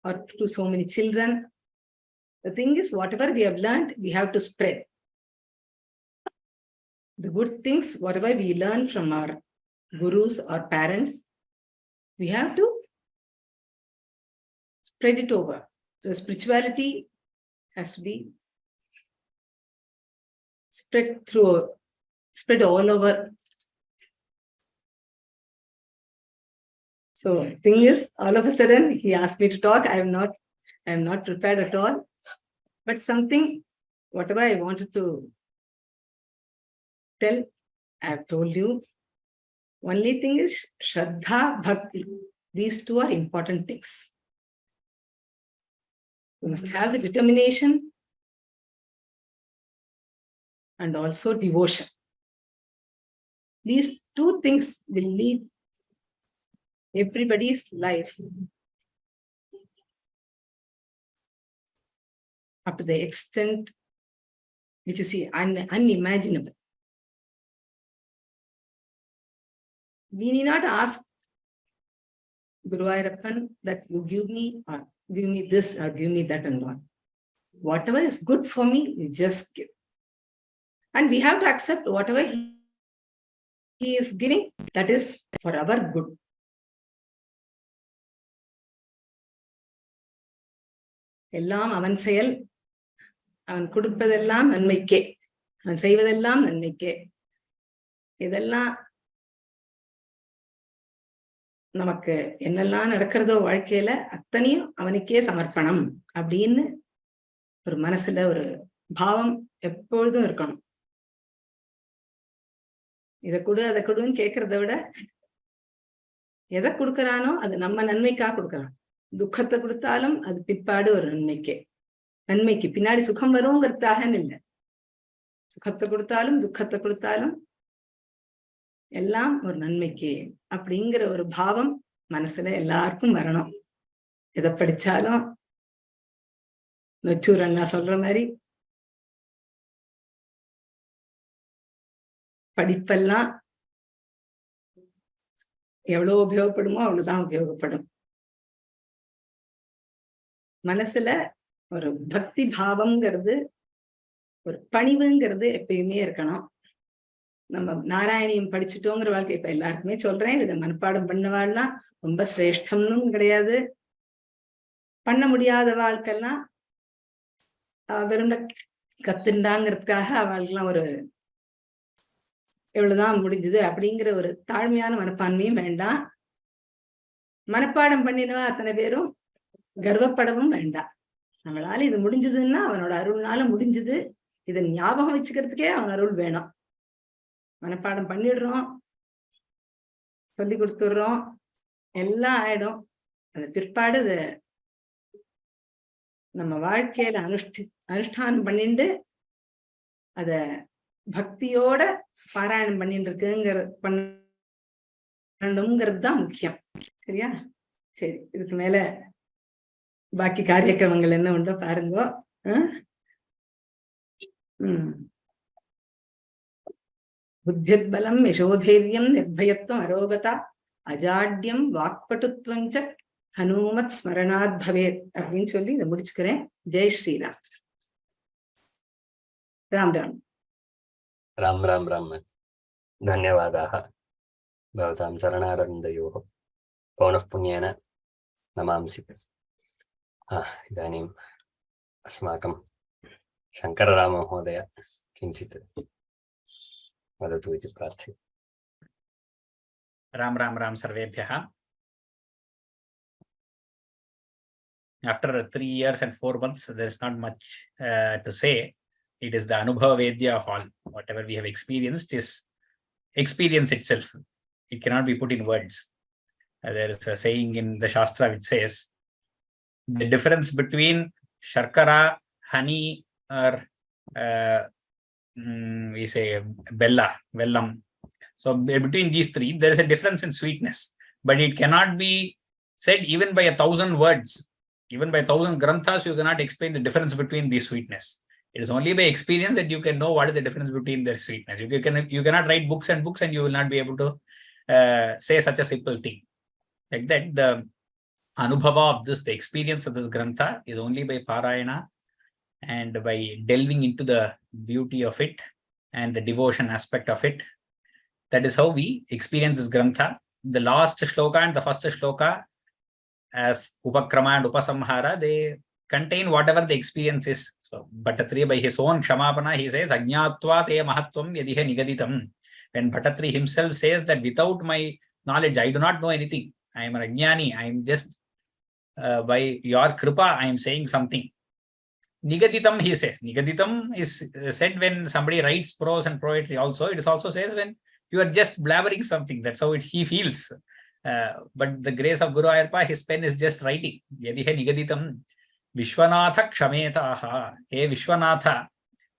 D: or to so many children. The thing is, whatever we have learned, we have to spread. The good things, whatever we learn from our gurus or parents, we have to spread it over. So spirituality has to be spread all over. So thing is, all of a sudden he asked me to talk. I am not prepared at all. But something, whatever I wanted to tell, I have told you. Only thing is Shraddha, Bhakti. These two are important things. You must have the determination and also devotion. These two things will lead everybody's life up to the extent which is unimaginable. We need not ask Guruvayurappan that you give me this or give me that and all. Whatever is good for me, you just give. And we have to accept whatever he is giving, that is for our good. எல்லாம் அவன் செயல், அவன் கொடுப்பதெல்லாம் நன்மைக்கே, அவன் செய்வதெல்லாம் நன்மைக்கே. இதெல்லாம் நமக்கு என்னெல்லாம் நடக்கிறதோ வாழ்க்கையில அத்தனையும் அவனுக்கே சமர்ப்பணம் அப்படின்னு ஒரு மனசுல ஒரு பாவம் எப்பொழுதும் இருக்கணும். இதை கொடு அதை கொடுன்னு கேட்கறத விட எதை கொடுக்கறானோ அது நம்ம நன்மைக்காக கொடுக்கலாம். துக்கத்தை கொடுத்தாலும் அது பிற்பாடு ஒரு நன்மைக்கு பின்னாடி சுகம் வருங்கிறதுக்காக இல்லை. சுகத்தை கொடுத்தாலும் துக்கத்தை கொடுத்தாலும் எல்லாம் ஒரு நன்மைக்கு அப்படிங்கிற ஒரு பாவம் மனசுல எல்லாருக்கும் வரணும். எதை படிச்சாலும் நொச்சூர் அண்ணா சொல்ற மாதிரி படிப்பெல்லாம் எவ்வளவு உபயோகப்படுமோ அவ்வளவுதான் உபயோகப்படும். மனசுல ஒரு பக்தி பாவம்ங்கிறது, ஒரு பணிவுங்கிறது எப்பயுமே இருக்கணும். நம்ம நாராயணியம் படிச்சுட்டோங்கிற வாழ்க்கை இப்ப எல்லாருக்குமே சொல்றேன், இதை மனப்பாடம் பண்ணவாள்லாம் ரொம்ப சிரேஷ்டம்னு கிடையாது. பண்ண முடியாத வாழ்க்கைலாம் வெறும் கத்துண்டாங்கிறதுக்காக அவளுக்குலாம் ஒரு எவ்வளவுதான் முடிஞ்சது அப்படிங்கிற ஒரு தாழ்மையான மனப்பான்மையும் வேண்டாம். மனப்பாடம் பண்ணினவா அத்தனை பேரும் கர்வப்படவும் வேண்டாம். நம்மளால இது முடிஞ்சதுன்னா அவனோட அருள்னால முடிஞ்சது. இதை ஞாபகம் வச்சுக்கிறதுக்கே அவன் அருள் வேணும். மனப்பாடம் பண்ணிடுறோம், சொல்லி கொடுத்துடுறோம், எல்லாம் ஆயிடும். அந்த பிற்பாடு அது நம்ம வாழ்க்கையில அனுஷ்டானம் பண்ணிட்டு அத பக்தியோட பாராயணம் பண்ணிட்டு பண்ணணுங்கிறது தான் முக்கியம். சரியா? சரி, இதுக்கு மேல பாக்கி காரியக்கிரமங்கள் என்ன உண்டோ பாருங்க. புத்தியத்பலம் யசோதைரியம் நிர்பயத்துவம் அரோகதா அஜாட்யம் வாக்பட்டுத்வம் ச ஹனுமத் ஸ்மரணாத் பவேத் அப்படின்னு சொல்லி இதை முடிச்சுக்கிறேன். ஜெய் ஸ்ரீராம். ராம் ராம்.
A: राम राम राम. धन्यवादाः भवतां चरणारविन्दयोः पौनः पुण्येन नमांसि. इदानीम् अस्माकं शङ्करराममहोदय किञ्चित् वदतु इति प्रार्थये.
E: राम राम राम सर्वेभ्यः. After 3 years and 4 months, there is not much to say. It is the Anubhava Vedya of all. Whatever we have experienced is experience itself. It cannot be put in words. There is a saying in the Shastra which says the difference between Sharkara, honey, or we say Bella, Vellam. So between these three, there is a difference in sweetness. But it cannot be said even by 1,000 words. Even by 1,000 granthas, you cannot explain the difference between these sweetness. It is only by experience that you can know what is the difference between their sweetness. You cannot write books and books and you will not be able to say such a simple thing. Like that, the anubhava of this, the experience of this grantha is only by parayana and by delving into the beauty of it and the devotion aspect of it. That is how we experience this grantha. The last shloka and the first shloka, as upakrama and upasamhara, they contain whatever the experience is. So Bhattatri, by his own kshamapana, he says ajñātvā te mahatvam yadiha nigaditam. When Bhattatri himself says that without my knowledge I do not know anything, I am an ajñāni, I am just by your kripa I am saying something. Nigaditam, he says. Nigaditam is said when somebody writes prose and poetry also. It is also says when you are just blabbering something. That's how he feels. But the grace of Guru Ayappa, his pen is just writing. Yadiha nigaditam. Vishwanatha kshametaha. Hey Vishwanatha,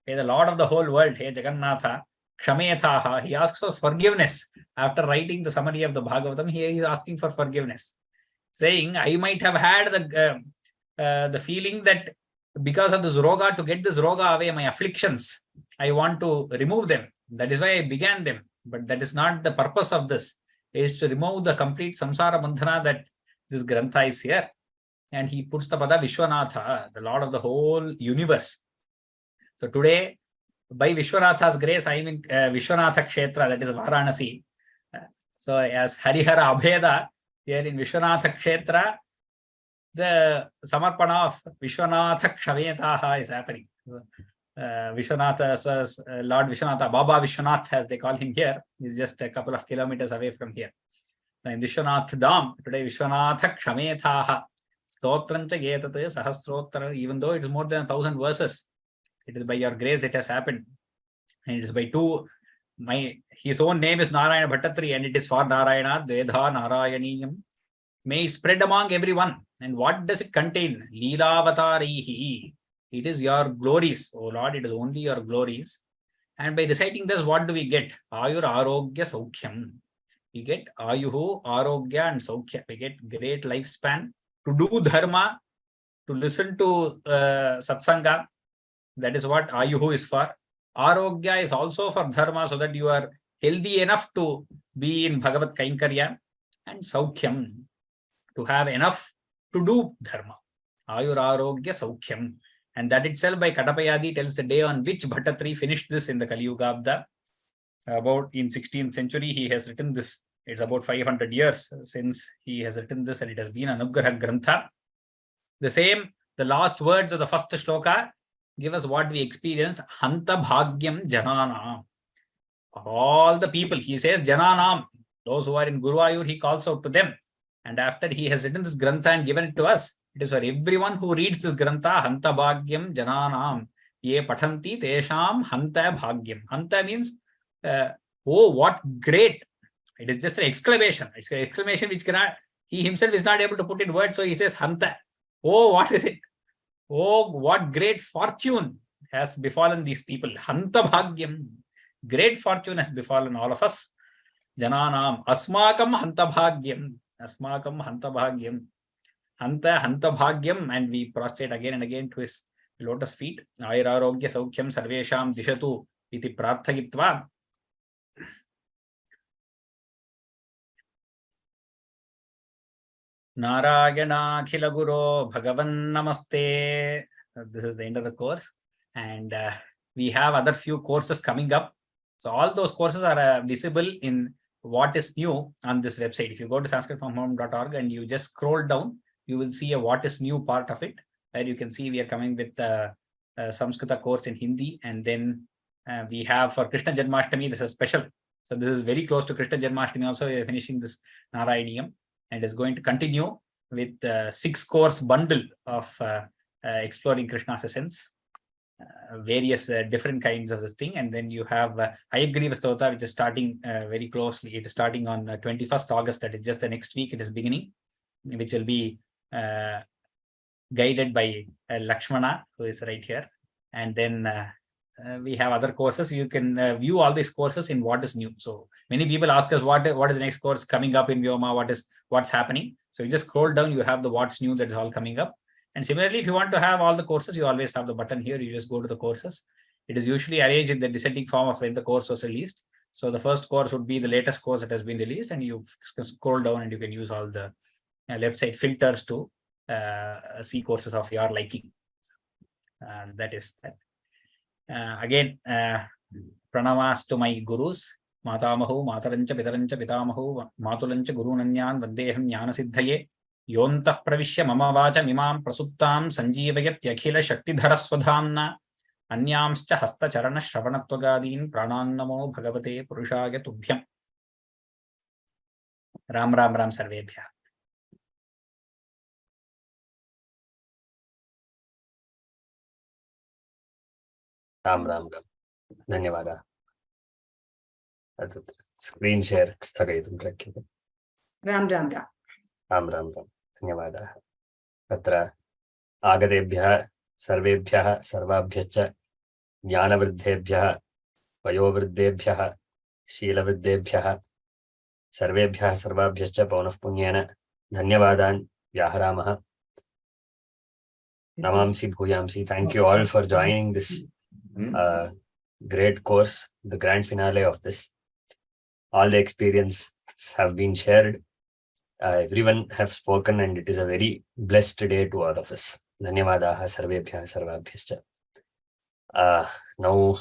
E: hey the Lord of the whole world, hey Jagannatha, kshametaha. He asks for forgiveness. After writing the summary of the Bhagavatam, he is asking for forgiveness. Saying, I might have had the feeling that because of this roga, to get this roga away, my afflictions, I want to remove them. That is why I began them. But that is not the purpose of this. It is to remove the complete samsara bandhana that this grantha is here. And he puts the pada Vishwanatha, the Lord of the whole universe. So today, by Vishwanatha's grace, I am in Vishwanatha Kshetra, that is Varanasi. So as Harihara Abheda, here in Vishwanatha Kshetra, the Samarpana of Vishwanatha Kshametaha is happening. Vishwanatha, Lord Vishwanatha, Baba Vishwanath, as they call him here, is just a couple of kilometers away from here. So in Vishwanath Dham, today Vishwanatha Kshametaha. Stotrancha Getate Sahasrottara, even though it is more than 1,000 verses, it is by your grace it has happened. And it is by his own name is Narayana Bhattatri, and it is for Narayana, Dvedha Narayaneeyam. May it spread among everyone. And what does it contain? Leelavatarihi. It is your glories, oh Lord, it is only your glories. And by reciting this, what do we get? Ayur Arogya Saukhyam. We get Ayuhu, Arogya and Saukhya. We get great lifespan. To do dharma, to listen to satsanga, that is what Ayuhu is for. Arogya is also for dharma, so that you are healthy enough to be in Bhagavat Kainkarya. And Saukhyam, to have enough to do dharma. Ayur Arogya Saukhyam. And that itself by Katapayadi tells the day on which Bhattatri finished this in the Kali Yuga Abda. About in 16th century, he has written this. It's about 500 years since he has written this, and it has been Anugraha Grantha. The same, the last words of the first shloka, give us what we experienced. Hanta bhagyam janana. All the people, he says jananam, those who are in Guruvayur, he calls out to them. And after he has written this grantha and given it to us, it is for everyone who reads this grantha. Hanta bhagyam jananam. Ye pathanti tesham hanta bhagyam. Hanta means, oh, what great. It is just an exclamation. It's an exclamation which cannot, he himself is not able to put in words. So he says hanta. Oh, what is it? Oh, what great fortune has befallen these people. Hanta bhagyam. Great fortune has befallen all of us. Jananam asmakam hanta bhagyam. Asmakam hanta bhagyam. Hanta bhagyam. And we prostrate again and again to his lotus feet. Airarogya saukhyam sarvesham dishatu iti prarthagitva. Narayana Khila Guru Bhagavan Namaste. This is the end of the course. And we have other few courses coming up. So all those courses are visible in what is new on this website. If you go to sanskritfromhome.org and you just scroll down, you will see a what is new part of it. Where you can see we are coming with a Samskrita course in Hindi. And then we have for Krishna Janmashtami, this is special. So this is very close to Krishna Janmashtami also. We are finishing this Narayaneeyam. And is going to continue with 6-course bundle of exploring Krishna's essence, various different kinds of this thing. And then you have Hayagriva Stotha, which is starting very closely. It is starting on 21st August. That is just the next week. It is beginning, which will be guided by Lakshmana, who is right here. And then we have other courses. You can view all these courses in what is new. So many people ask us what is the next course coming up in Vyoma, what's happening. So you just scroll down, you have the what's new that is all coming up. And similarly, if you want to have all the courses, you always have the button here. You just go to the courses. It is usually arranged in the descending form of when the course was released. So the first course would be the latest course that has been released, and you scroll down and you can use all the left side filters to see courses of your liking. That is that. Again, pranamas to my gurus, Matamahu, Matarancha, Pitarancha, Pitamahu, Matulancha, Guru Nanyan, Vandeham, Yana Siddhaye, Yontah Pravishya, Mama Vacha, Mimam, Prasuptam, Sanjeevayat, Yakhila, Shakti Dharaswadhamna, Anyamscha, Hasta Charana, Shravanatvagadin, Pranannamo, Bhagavate, Purushaya, Tubhyam. Ram Ram Ram Sarvebhya.
A: Ram Ram Ram. Dhanyavada. Screen share स्थगयितुं शक्यते.
D: राम राम राम.
A: राम राम राम. धन्यवादाः. तत्र आगतेभ्यः सर्वेभ्यः सर्वाभ्यश्च ज्ञानवृद्धेभ्यः वयोवृद्धेभ्यः शीलवृद्धेभ्यः सर्वेभ्यः सर्वाभ्यश्च पौनः पुण्येन धन्यवादान् व्याहरामः. Namamsi Bhuyamsi. Thank you all for joining this great course, the grand finale of this. All the experiences have been shared. Everyone have spoken, and it is a very blessed day to all of us. Dhanyavadaha sarvebhyah sarvabhyascha. Now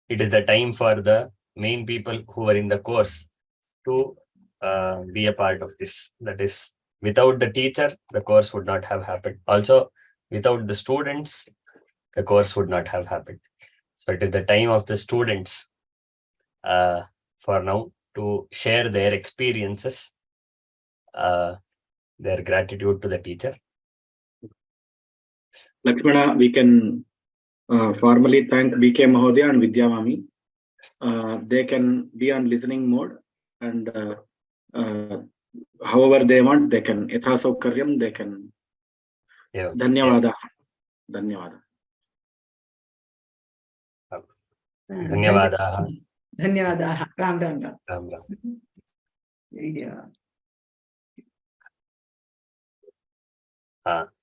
A: it is the time for the main people who are in the course to be a part of this. That is, without the teacher, the course would not have happened. Also, without the students, the course would not have happened. So it is the time of the students for now to share their experiences, their gratitude to the teacher.
C: Lakshmana, we can formally thank BK Mahodaya and Vidya Mami. They can be on listening mode, and however they want, they can. Yatha Saukaryam, they can.
A: Yeah.
C: Dhanyavada. Dhanyavada.
A: Dhanyavadaha.
D: Dhanyavadaha. Ram Ram Ram.
A: Ram Ram.
D: Yeah.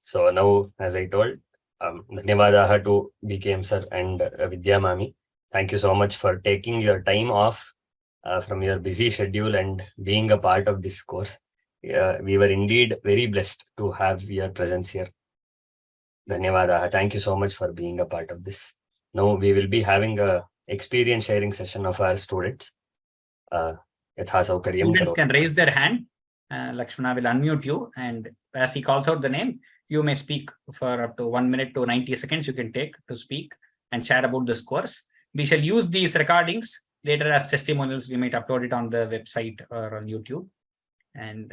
A: So now, as I told, Dhanyavadaha to BKM sir and Vidya Mami. Thank you so much for taking your time off from your busy schedule and being a part of this course. We were indeed very blessed to have your presence here. Dhanyavadaha. Thank you so much for being a part of this. Now we will be having a experience sharing session of our students.
E: Students can raise their hand. Lakshmana will unmute you, and as he calls out the name, you may speak for up to 1 minute to 90 seconds. You can take to speak and share about this course. We shall use these recordings later as testimonials. We might upload it on the website or on YouTube. And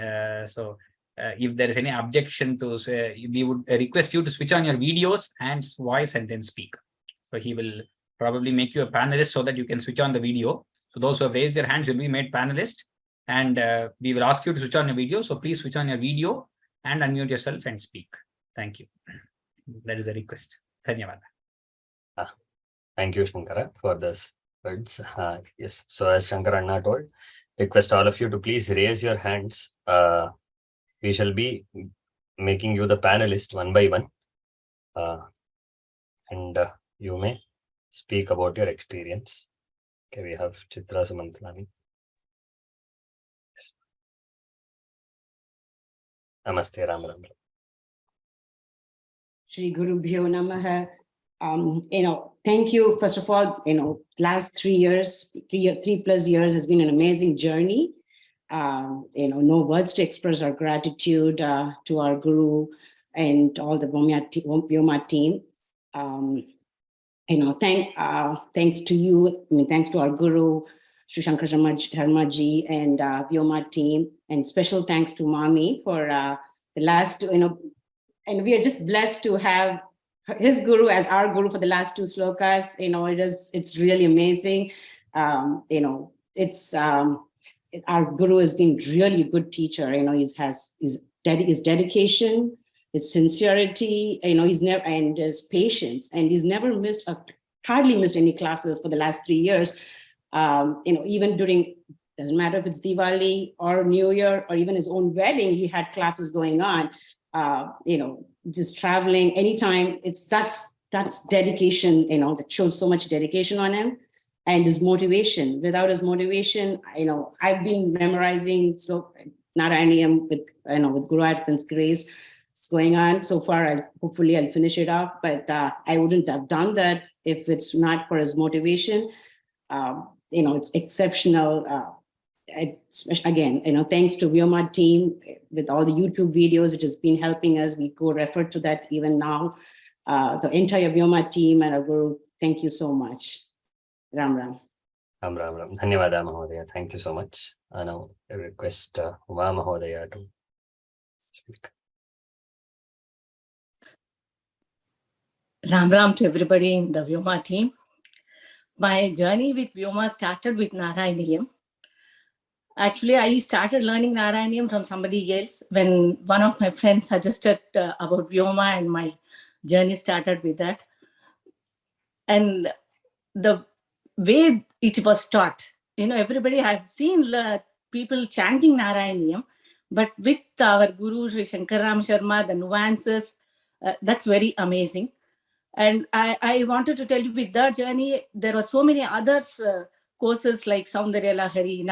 E: if there is any objection to say, we would request you to switch on your videos and voice and then speak. So he will probably make you a panelist so that you can switch on the video. So those who have raised their hands will be made panelist, and we will ask you to switch on your video. So please switch on your video and unmute yourself and speak. Thank you. That is a request. Dhanyawad.
A: Thank you, Shankara, for this words. Yes. So as Shankaranna told, request all of you to please raise your hands. We shall be making you the panelist one by one. And you may speak about your experience. Okay, we have Chitra Sumantlani. Yes. Namaste, Ram Ram.
F: Shri Guru Bhyo Namaha. Thank you. First of all, last 3 years, 3+ years has been an amazing journey. No words to express our gratitude to our Guru and all the Vyoma team. Thanks to you. Thanks to our Guru, Sri Shankar Sharmaji, and Vyoma team, and special thanks to Mami for the last. And we are just blessed to have his Guru as our Guru for the last 2 slokas. It's really amazing. Our Guru has been really a good teacher. His dedication, his sincerity, and his patience, and he's never hardly missed any classes for the last 3 years. Even during, doesn't matter if it's Diwali or New Year or even his own wedding, he had classes going on. Just traveling anytime. That's dedication. That shows so much dedication on him. And his motivation. Without his motivation, I've been memorizing Narayaneeyam with Guru Arpan's grace. It's going on so far. Hopefully I'll finish it off, but I wouldn't have done that if it's not for his motivation. It's exceptional. Again, thanks to Vyoma team with all the YouTube videos, which has been helping us. We go refer to that even now. So entire Vyoma team and our Guru, thank you so much. Ram Ram.
A: Ram Ram Ram. Dhanyawada Mahodaya. Thank you so much. Now I request Uma Mahodaya to speak.
G: Ram Ram to everybody in the Vyoma team. My journey with Vyoma started with Narayaneeyam. Actually, I started learning Narayaneeyam from somebody else when one of my friends suggested about Vyoma, and my journey started with that. And the way it was taught, everybody, I've seen people chanting Narayaneeyam, but with our Guru, Sri Shankaram Sharma, the nuances, that's very amazing. And I wanted to tell you, with that journey, there were so many others courses like Saundarya Lahari,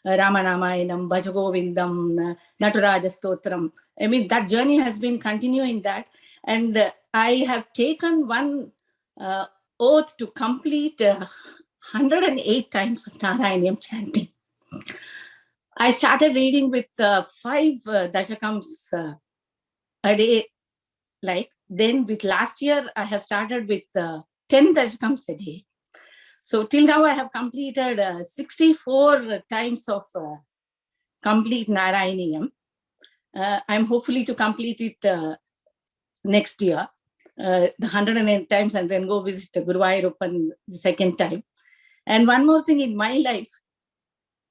G: Ramanamayanam, Bhajagovindam, Nataraja Stotram. I mean, that journey has been continuing that. And I have taken one oath to complete 108 times of Narayaneeyam chanting. I started reading with 5 dashakams a day. Then with last year, I have started with 10 dashakams a day. So till now, I have completed 64 times of complete Narayaneeyam. I'm hopefully to complete it next year, the 108 times, and then go visit Guru Ayurappan the second time. And one more thing in my life,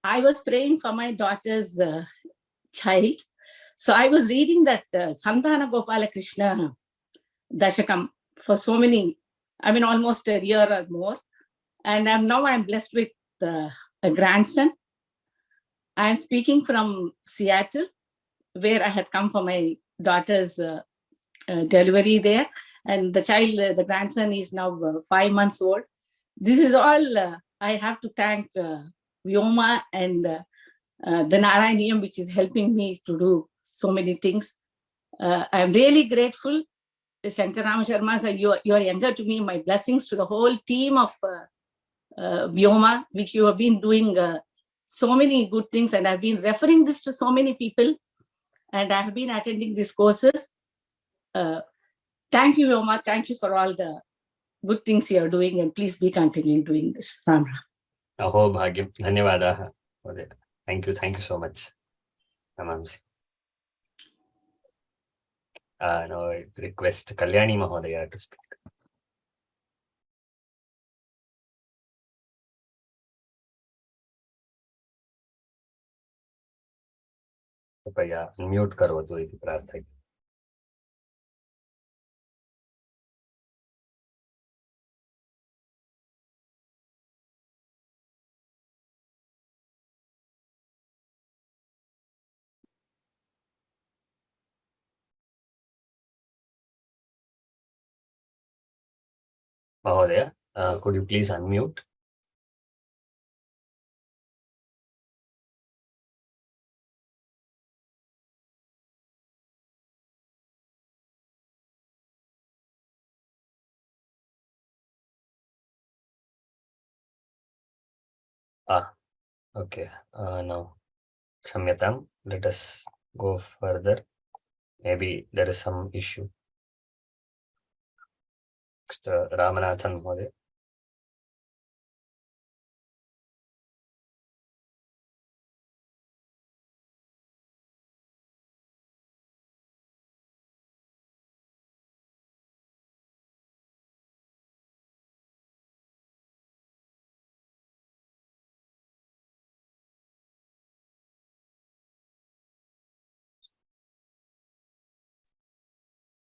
G: I was praying for my daughter's child. So I was reading that Santana Gopala Krishna Dashakam for so many, almost a year or more. And now I'm blessed with a grandson. I'm speaking from Seattle, where I had come for my daughter's delivery there. And the grandson is now 5 months old. This is all I have to thank Vyoma and the Narayaneeyam, which is helping me to do so many things. I'm really grateful. Shankaram Sharma said, you are younger to me. My blessings to the whole team of Vyoma, which you have been doing so many good things, and I've been referring this to so many people, and I have been attending these courses. Thank you, Vyoma. Thank you for all the good things you are doing, and please be continuing doing this. Ram Ram.
A: Aho bhagyam. Dhanyavadaha. Thank you so much. Namamsi. Now I request Kalyani Mahodaya to speak. कृपया unmute करोतु इति प्रार्थये. Mahodaya, could you please unmute? Okay. Now, Kshamyatam, let us go further. Maybe there is some issue. Next, Ramanathan Mahodaya.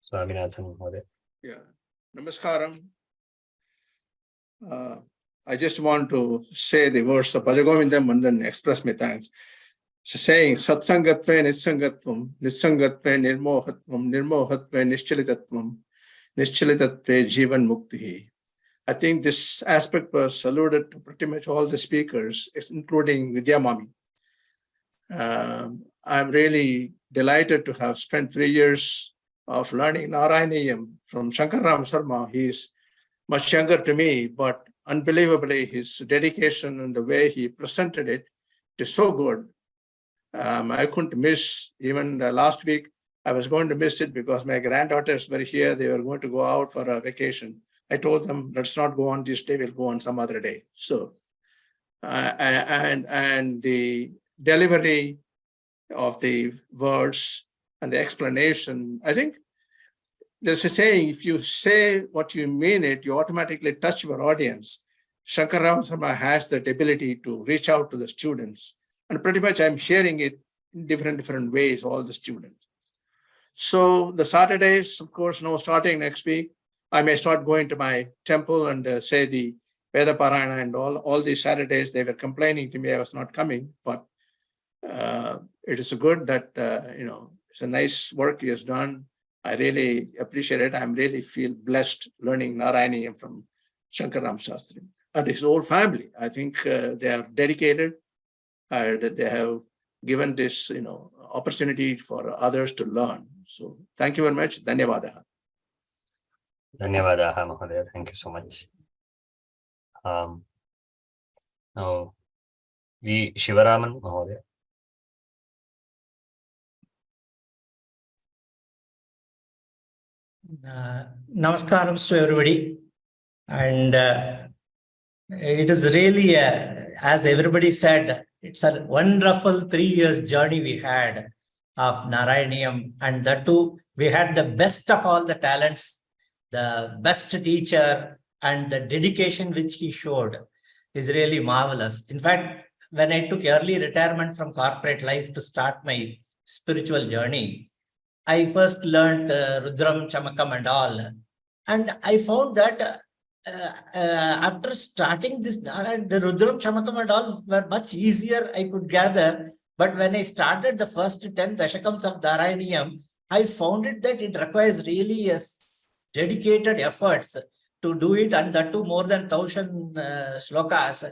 A: Swaminathan Mahodaya.
H: Yeah, Namaskaram. I just want to say the words of Bhajagovindam and then express my thanks. So saying Satsangatve Nissangatvam, Nissangatve Nirmohatvam, Nirmohatve Nischalitatvam, Nischalitatve Jivan Muktihi. I think this aspect was alluded to pretty much all the speakers, including Vidya Mami. I'm really delighted to have spent 3 years of learning Narayaneeyam from Shankaram Sarma. He's much younger to me, but unbelievably, his dedication and the way he presented it is so good. I couldn't miss, even last week, I was going to miss it because my granddaughters were here. They were going to go out for a vacation. I told them, let's not go on this day, we'll go on some other day. So, and the delivery of the words and the explanation, I think there's a saying, if you say what you mean it, you automatically touch your audience. Shankaram Sarma has that ability to reach out to the students. And pretty much I'm sharing it in different ways, all the students. So the Saturdays, of course, now starting next week, I may start going to my temple and say the Veda Parayana and all these Saturdays. They were complaining to me I was not coming, but it is good that, it's a nice work he has done. I really appreciate it. I'm really feel blessed learning Narayaneeyam from Shankaram Shastri and his whole family. I think they are dedicated. That they have given this, opportunity for others to learn. So thank you very much. Dhanyavadaha.
A: Dhanyavadaha Mahodaya. Thank you so much. Now, V. Shivaraman Mahodaya.
I: Namaskaram to everybody. And it is really, as everybody said, it's a wonderful 3 years journey we had of Narayaneeyam. And that too, we had the best of all the talents, the best teacher, and the dedication which he showed is really marvelous. In fact, when I took early retirement from corporate life to start my spiritual journey, I first learned Rudram, Chamakam and all. And I found that after starting this, the Rudram, Chamakam and all were much easier, I could gather. But when I started the first 10 Dashakams of Narayaneeyam, I found it that it requires really dedicated efforts to do it, and that too more than 1,000 shlokas.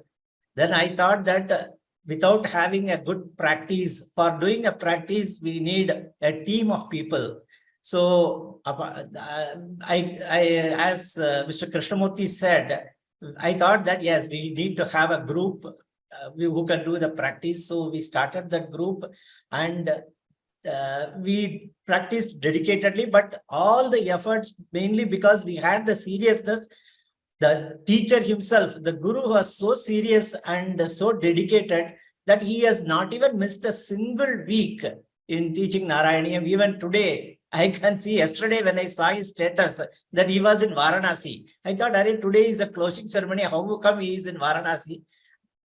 I: Then I thought that without having a good practice, for doing a practice, we need a team of people. So, as Mr. Krishnamurti said, I thought that yes, we need to have a group who can do the practice. So we started that group, and we practiced dedicatedly, but all the efforts mainly because we had the seriousness. The teacher himself, the guru, was so serious and so dedicated that he has not even missed a single week in teaching Narayaneeyam. Even today, I can see yesterday when I saw his status that he was in Varanasi. I thought, today is a closing ceremony. How come he is in Varanasi?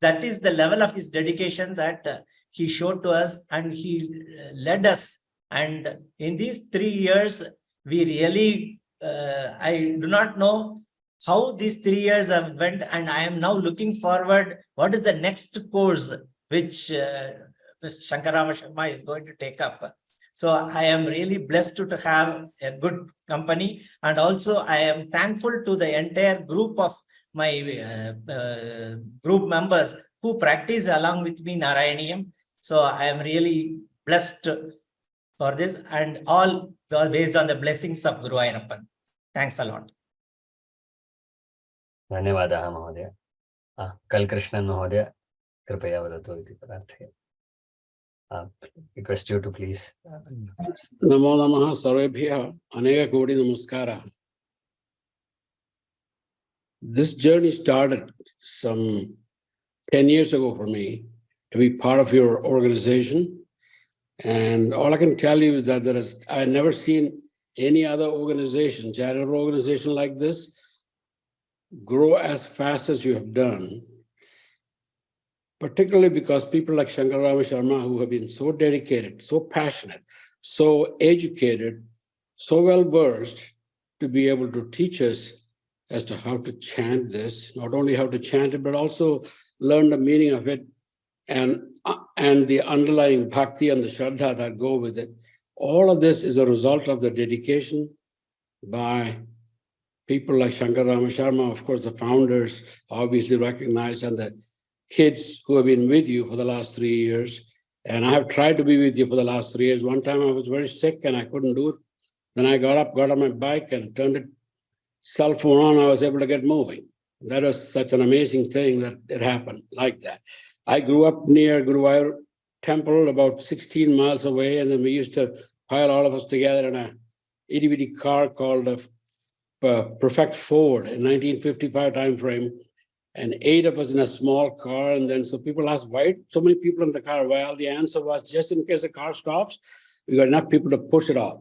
I: That is the level of his dedication that he showed to us, and he led us. And in these 3 years, we really, I do not know how these 3 years have went, and I am now looking forward. What is the next course which Mr. Shankarama Sharma is going to take up? So I am really blessed to have a good company, and also I am thankful to the entire group of my group members who practice along with me Narayaneeyam. So I am really blessed for this, and all based on the blessings of Guru Ayappan. Thanks a lot.
A: धन्यवादः महोदय. कलकृष्णन् महोदय कृपया वदतु इति प्रार्थये. Request you to please.
J: Namo Namaha Sarvebhyah Aneka Koti Namaskara. This journey started some 10 years ago for me to be part of your organization. And all I can tell you is that I had never seen any other organization, charitable organization like this, grow as fast as you have done, particularly because people like Shankarama Sharma, who have been so dedicated, so passionate, so educated, so well-versed to be able to teach us as to how to chant this, not only how to chant it, but also learn the meaning of it and the underlying bhakti and the shraddha that go with it. All of this is a result of the dedication by people like Shankarama Sharma, of course, the founders obviously recognized, and the kids who have been with you for the last 3 years. And I have tried to be with you for the last 3 years. One time I was very sick and I couldn't do it. Then I got on my bike and turned it cell phone on. I was able to get moving. That was such an amazing thing that it happened like that. I grew up near Guruvayur Temple, about 16 miles away, and then we used to pile all of us together in a itty-bitty car called a Perfect Ford in 1955 time frame, and 8 of us in a small car. And then so people asked, why so many people in the car? Well, the answer was, just in case the car stops, we got enough people to push it off,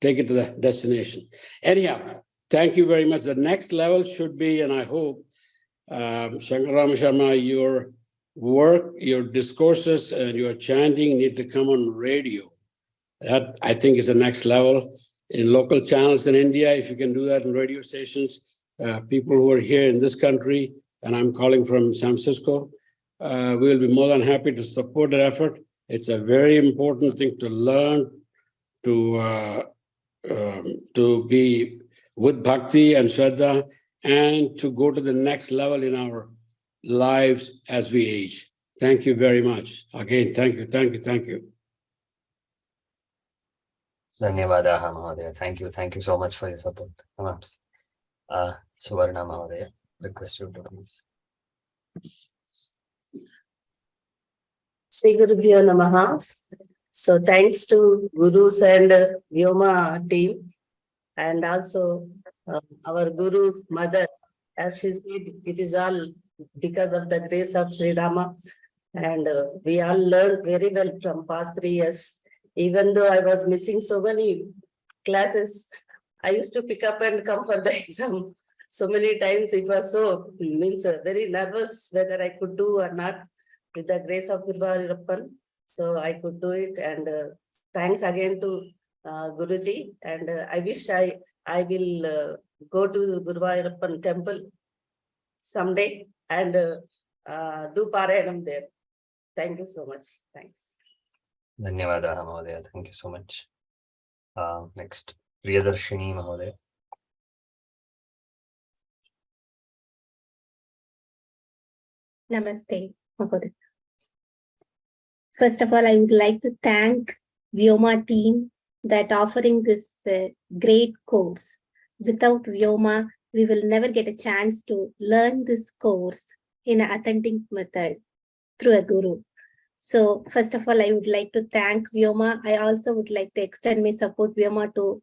J: take it to the destination. Anyhow, thank you very much. The next level should be, and I hope, Shankarama Sharma, your work, your discourses, and your chanting need to come on radio. That, I think, is the next level. In local channels in India, if you can do that in radio stations, people who are here in this country, and I'm calling from San Francisco, we'll be more than happy to support that effort. It's a very important thing to learn, to be with bhakti and shraddha, and to go to the next level in our lives as we age. Thank you very much. Again, thank you, thank you, thank you.
A: धन्यवादाः महोदय. Thank you so much for your support. Suvarna Mahodaya, request you to please.
K: Sri Gurubhyo Namaha. So thanks to Gurus and Vyoma team, and also our Guru's mother. As she said, it is all because of the grace of Sri Rama, and we all learned very well from past 3 years. Even though I was missing so many classes, I used to pick up and come for the exam. So many times it was so, very nervous whether I could do or not. With the grace of Guru Ayappan, so I could do it. And thanks again to Guruji. And I wish I will go to Guru Ayappan temple someday and do Parayanam there. Thank you so much. Thanks.
A: धन्यवादाः महोदय. Thank you so much. Next, Priyadarshini Mahodaya.
L: Namaste, Mahodaya. First of all, I would like to thank Vyoma team that offering this great course. Without Vyoma, we will never get a chance to learn this course in an authentic method through a guru. So first of all, I would like to thank Vyoma. I also would like to extend my support, Vyoma, to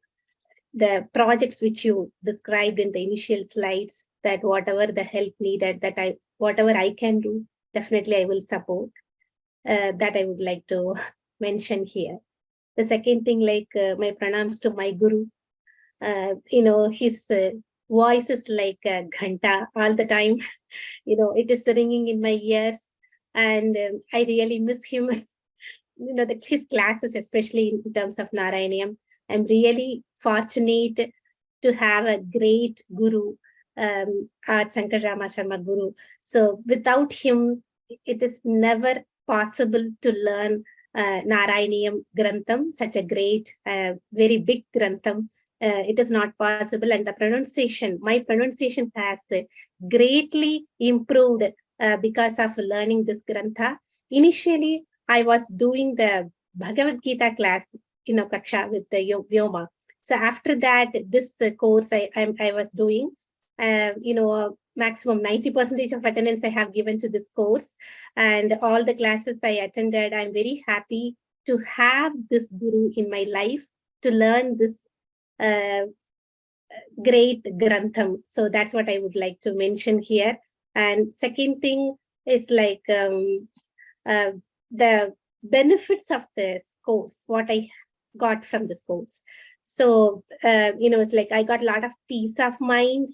L: the projects which you described in the initial slides, that whatever the help needed, whatever I can do, definitely I will support. That I would like to mention here. The second thing, like my pranams to my guru. His voice is like a ghanta all the time. It is ringing in my ears, and I really miss him. His classes, especially in terms of Narayaneeyam. I'm really fortunate to have a great guru, our Shankar Rama Sharma guru. So without him, it is never possible to learn Narayaneeyam Grantham, such a great, very big Grantham. It is not possible, and the my pronunciation has greatly improved because of learning this Grantha. Initially, I was doing the Bhagavad Gita class in Kaksha with the Vyoma. So after that, this course I was doing, maximum 90% of attendance I have given to this course, and all the classes I attended. I'm very happy to have this guru in my life to learn this great Grantham. So that's what I would like to mention here. And second thing is like the benefits of this course, what I got from this course. So, it's like I got a lot of peace of mind,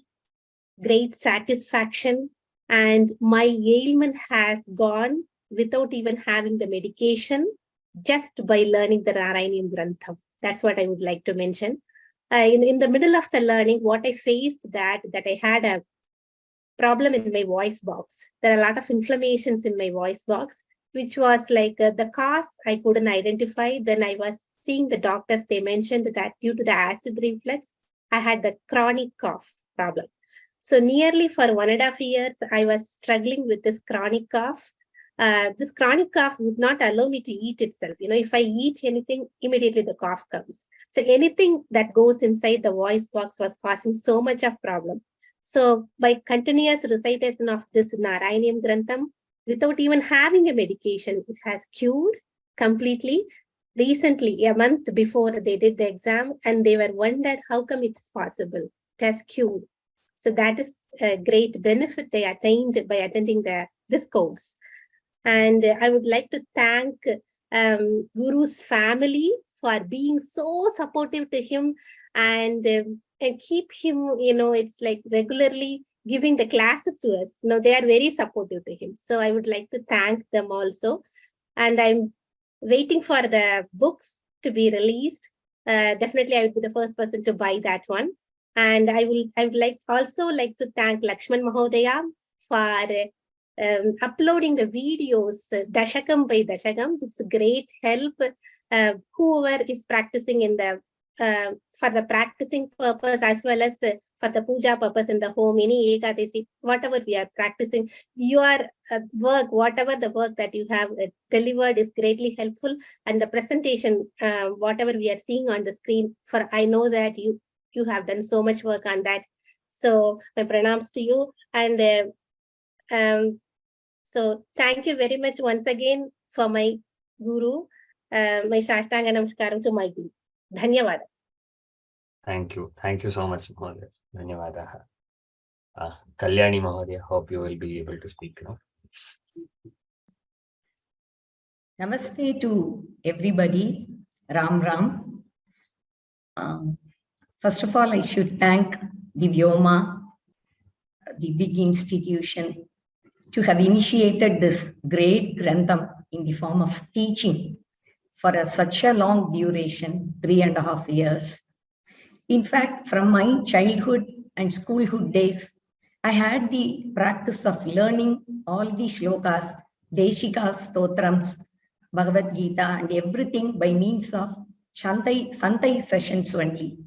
L: great satisfaction, and my ailment has gone without even having the medication, just by learning the Narayaneeyam Grantham. That's what I would like to mention. In the middle of the learning, what I faced that I had a problem in my voice box. There are a lot of inflammations in my voice box, which was like the cause I couldn't identify. Then I was seeing the doctors, they mentioned that due to the acid reflux, I had the chronic cough problem. So nearly for 1.5 years, I was struggling with this chronic cough. This chronic cough would not allow me to eat itself. If I eat anything, immediately the cough comes. So anything that goes inside the voice box was causing so much of problem. So by continuous recitation of this Narayaneeyam Grantham, without even having a medication, it has cured completely. Recently, a month before they did the exam, and they were wondered how come it's possible. It has cured. So that is a great benefit they attained by attending this course. And I would like to thank Guru's family for being so supportive to him, and keep him, it's like regularly giving the classes to us. They are very supportive to him. So I would like to thank them also. And I'm waiting for the books to be released. Definitely, I would be the first person to buy that one. And I would also like to thank Lakshman Mahodaya for uploading the videos Dashakam by Dashakam. It's a great help. Whoever is practicing in the for the practicing purpose, as well as for the puja purpose in the home, any ekadasi, whatever we are practicing, your work, whatever the work that you have delivered is greatly helpful. And the presentation, whatever we are seeing on the screen, I know that you have done so much work on that. So my pranams to you. And so thank you very much once again for my guru. My Shashtanga Namaskaram to my guru. Dhanyawad.
A: Thank you. Thank you so much, Mahodaya. Dhanyawadaha. Kalyani Mahodaya, hope you will be able to speak now. Yes.
M: Namaste to everybody. Ram Ram. First of all, I should thank the Vyoma, the big institution, to have initiated this great Grantham in the form of teaching for such a long duration, 3.5 years. In fact, from my childhood and schoolhood days, I had the practice of learning all the shlokas, deshikas, stotrams, Bhagavad Gita, and everything by means of Santai sessions only.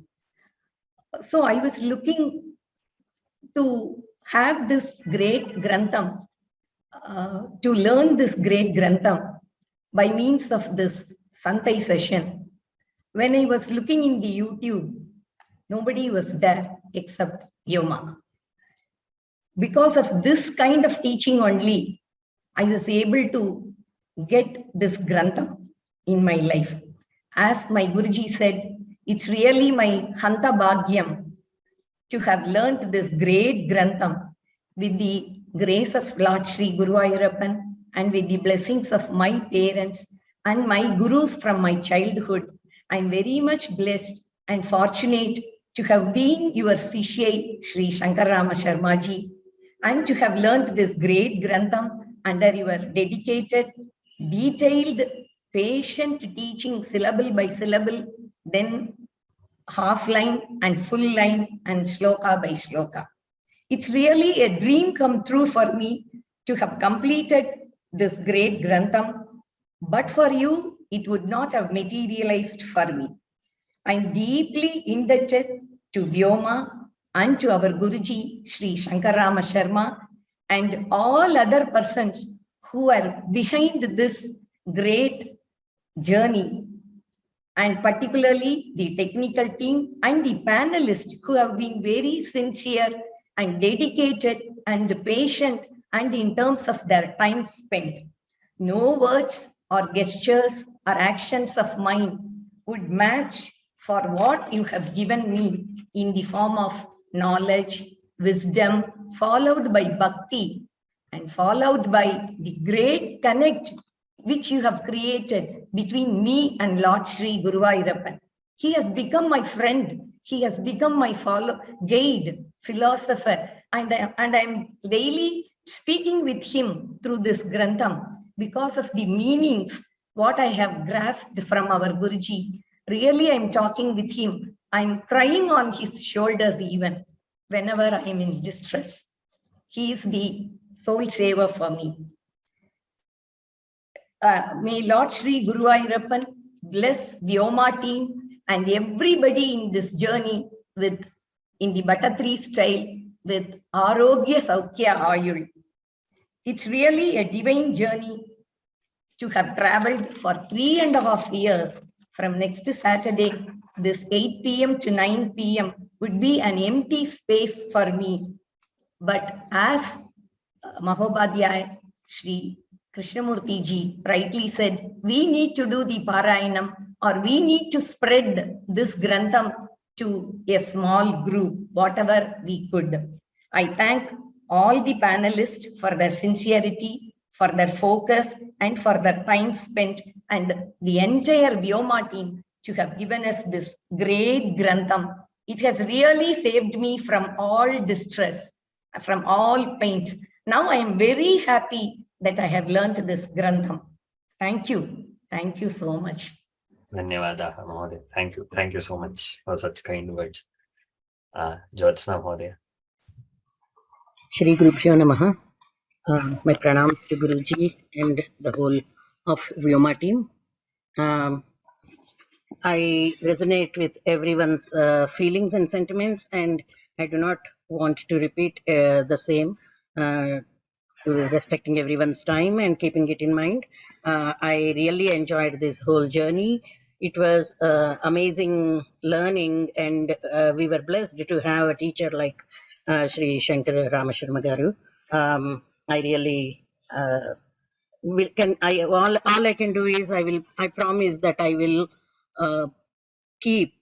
M: So I was looking to have this great Grantham, to learn this great Grantham by means of this Santai session. When I was looking in the YouTube, nobody was there except Vyoma. Because of this kind of teaching only, I was able to get this Grantham in my life. As my Guruji said, it's really my Hanta Bhagyam to have learnt this great Grantham with the grace of Lord Sri Guru Ayurappan and with the blessings of my parents and my gurus from my childhood. I'm very much blessed and fortunate to have been your Sishya Sri Shankarama Sharma ji and to have learnt this great Grantham under your dedicated, detailed, patient teaching syllable by syllable, then half line and full line and shloka by shloka. It's really a dream come true for me to have completed this great Grantham, but for you, it would not have materialized for me. I'm deeply indebted to Vyoma and to our Guruji, Sri Shankarama Sharma, and all other persons who are behind this great journey, and particularly the technical team and the panelists who have been very sincere and dedicated and patient, and in terms of their time spent. No words or gestures or actions of mine would match for what you have given me in the form of knowledge, wisdom, followed by bhakti, and followed by the great connect which you have created between me and Lord Sri Guru Ayurappan. He has become my friend. He has become my guide, philosopher, and I'm daily speaking with him through this Grantham because of the meanings, what I have grasped from our Guruji. Really, I'm talking with him. I'm crying on his shoulders even whenever I am in distress. He is the soul saver for me. May Lord Sri Guru Ayurappan bless the Vyoma team and everybody in this journey with, in the Bhattatri style, with Arogya Saukya Ayul. It's really a divine journey to have traveled for 3.5 years. From next Saturday, this 8 p.m. to 9 p.m. would be an empty space for me. But as Mahopadhyaya Sri Krishnamurti ji rightly said, we need to do the Parayanam, or we need to spread this Grantham to a small group, whatever we could. I thank all the panelists for their sincerity, for their focus, and for their time spent, and the entire Vyoma team to have given us this great Grantham. It has really saved me from all distress, from all pains. Now I am very happy that I have learned this Grantham. Thank you. Thank you so much.
A: Dhanyavadaha, Mahoday. Thank you so much for such kind words. Jyotsna Mahoday.
K: Shri Gurubhyo Namaha. My pranams to Guruji and the whole of Vyoma team. I resonate with everyone's feelings and sentiments, and I do not want to repeat the same, respecting everyone's time and keeping it in mind. I really enjoyed this whole journey. It was amazing learning, and we were blessed to have a teacher like Sri Shankar Ramasharma Garu. I really all I can do is I promise that I will keep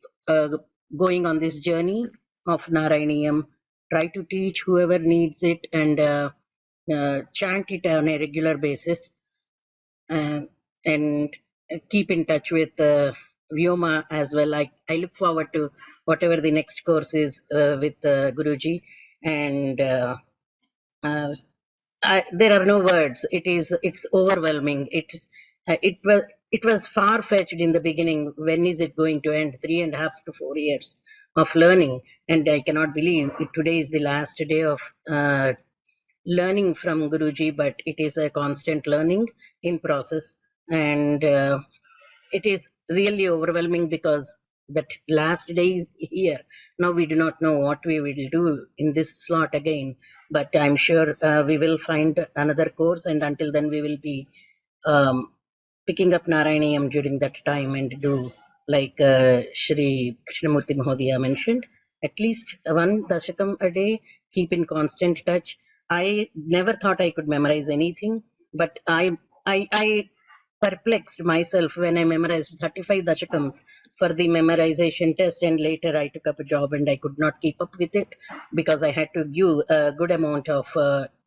K: going on this journey of Narayaneeyam, try to teach whoever needs it, and chant it on a regular basis, and keep in touch with Vyoma as well. I look forward to whatever the next course is with Guruji, and there are no words. It's overwhelming. It was far-fetched in the beginning. When is it going to end? 3.5 to 4 years of learning, and I cannot believe today is the last day of learning from Guruji. But it is a constant learning in process, and it is really overwhelming because that last day is here. Now we do not know what we will do in this slot again, but I'm sure we will find another course, and until then we will be picking up Narayaneeyam during that time and do like Shri Krishnamurti Mahodaya mentioned, at least one dashakam a day, keep in constant touch. I never thought I could memorize anything, but I perplexed myself when I memorized 35 dashakams for the memorization test, and later I took up a job and I could not keep up with it because I had to give a good amount of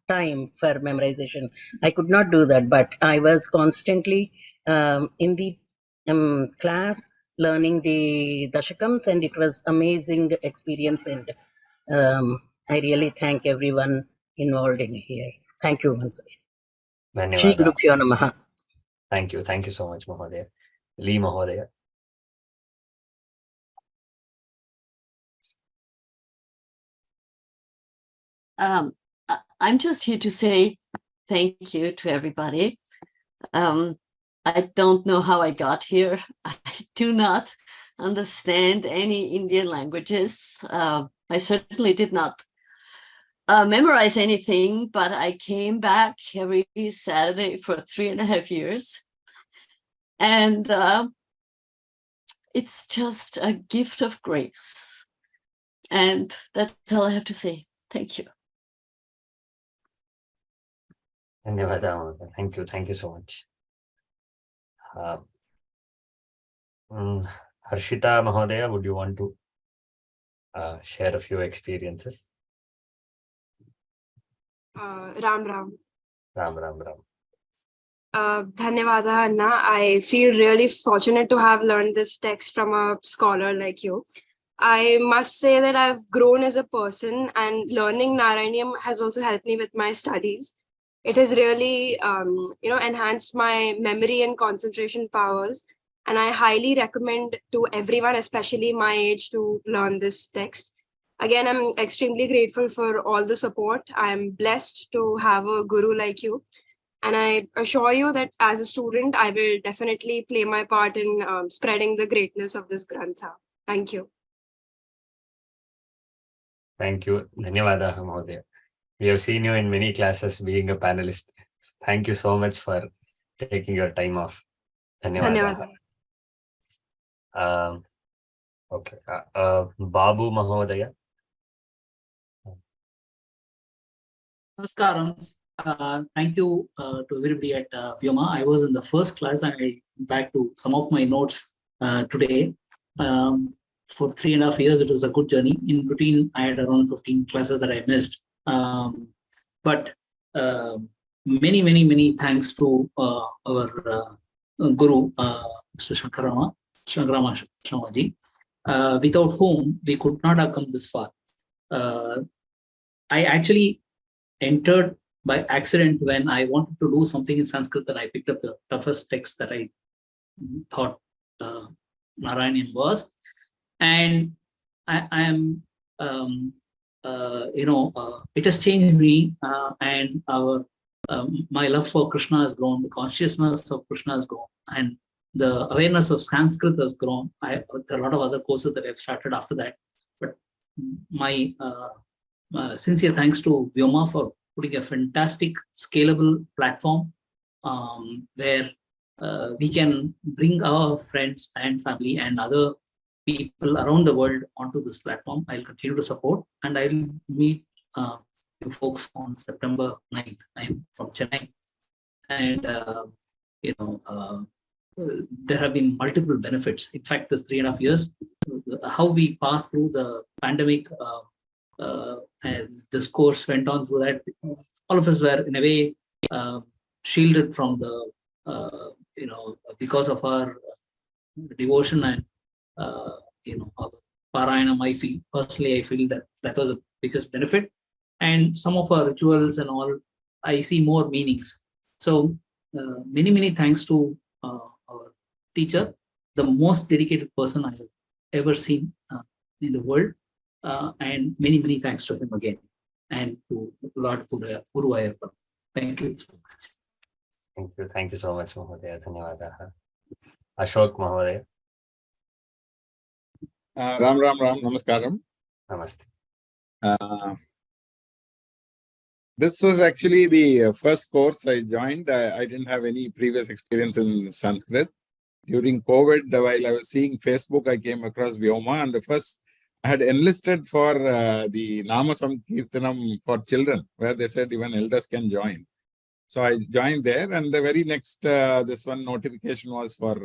K: time for memorization. I could not do that, but I was constantly in the class learning the dashakams, and it was amazing experience, and I really thank everyone involved in here. Thank you once again. Shri
A: Dhanyawada.
K: Gurubhyo Namaha.
A: Thank you so much, Mahodaya. Lee Mahodaya.
N: I'm just here to say thank you to everybody. I don't know how I got here. I do not understand any Indian languages. I certainly did not memorize anything, but I came back every Saturday for 3.5 years. And it's just a gift of grace. And that's all I have to say. Thank you.
A: Dhanyawada. Thank you so much. Harshita Mahodaya, would you want to share a few experiences?
O: Ram Ram.
A: Ram.
O: Dhanyavada, Anna. I feel really fortunate to have learned this text from a scholar like you. I must say that I've grown as a person, and learning Narayaneeyam has also helped me with my studies. It has really, enhanced my memory and concentration powers. And I highly recommend to everyone, especially my age, to learn this text. Again, I'm extremely grateful for all the support. I'm blessed to have a guru like you. And I assure you that as a student, I will definitely play my part in spreading the greatness of this Grantha. Thank you.
A: Thank you. Dhanyawada, Mahodaya. We have seen you in many classes being a panelist. Thank you so much for taking your time off. Dhanyawada. Okay. Babu Mahodaya.
P: Namaskaram. Thank you to everybody at Vyoma. I was in the first class and I went back to some of my notes today. For 3.5 years, it was a good journey. In between, I had around 15 classes that I missed. But many thanks to our Guru, Mr. Shankarama Shamaji, without whom we could not have come this far. I actually entered by accident when I wanted to do something in Sanskrit, and I picked up the toughest text that I thought Narayaneeyam was. And I am, it has changed me, and my love for Krishna has grown, the consciousness of Krishna has grown, and the awareness of Sanskrit has grown. There are a lot of other courses that I've started after that, but my sincere thanks to Vyoma for putting a fantastic scalable platform where we can bring our friends and family and other people around the world onto this platform. I'll continue to support, and I'll meet you folks on September 9th. I'm from Chennai, and there have been multiple benefits. In fact, this 3.5 years, how we passed through the pandemic, as this course went on through that, all of us were in a way shielded from the, because of our devotion and our Parayanam. I feel that was the biggest benefit, and some of our rituals and all, I see more meanings. So many thanks to our teacher, the most dedicated person I have ever seen in the world, and many thanks to him again, and to Lord Guru Ayappa. Thank you so much.
A: Thank you so much, Mahodaya. Dhanyawada. Ashok Mahodaya.
Q: Ram, Namaskaram.
A: Namaste.
Q: This was actually the first course I joined. I didn't have any previous experience in Sanskrit. During COVID, while I was seeing Facebook, I came across Vyoma, and I had enlisted for the Nama Sankirtanam for children, where they said even elders can join. So I joined there, and the very next, this one notification was for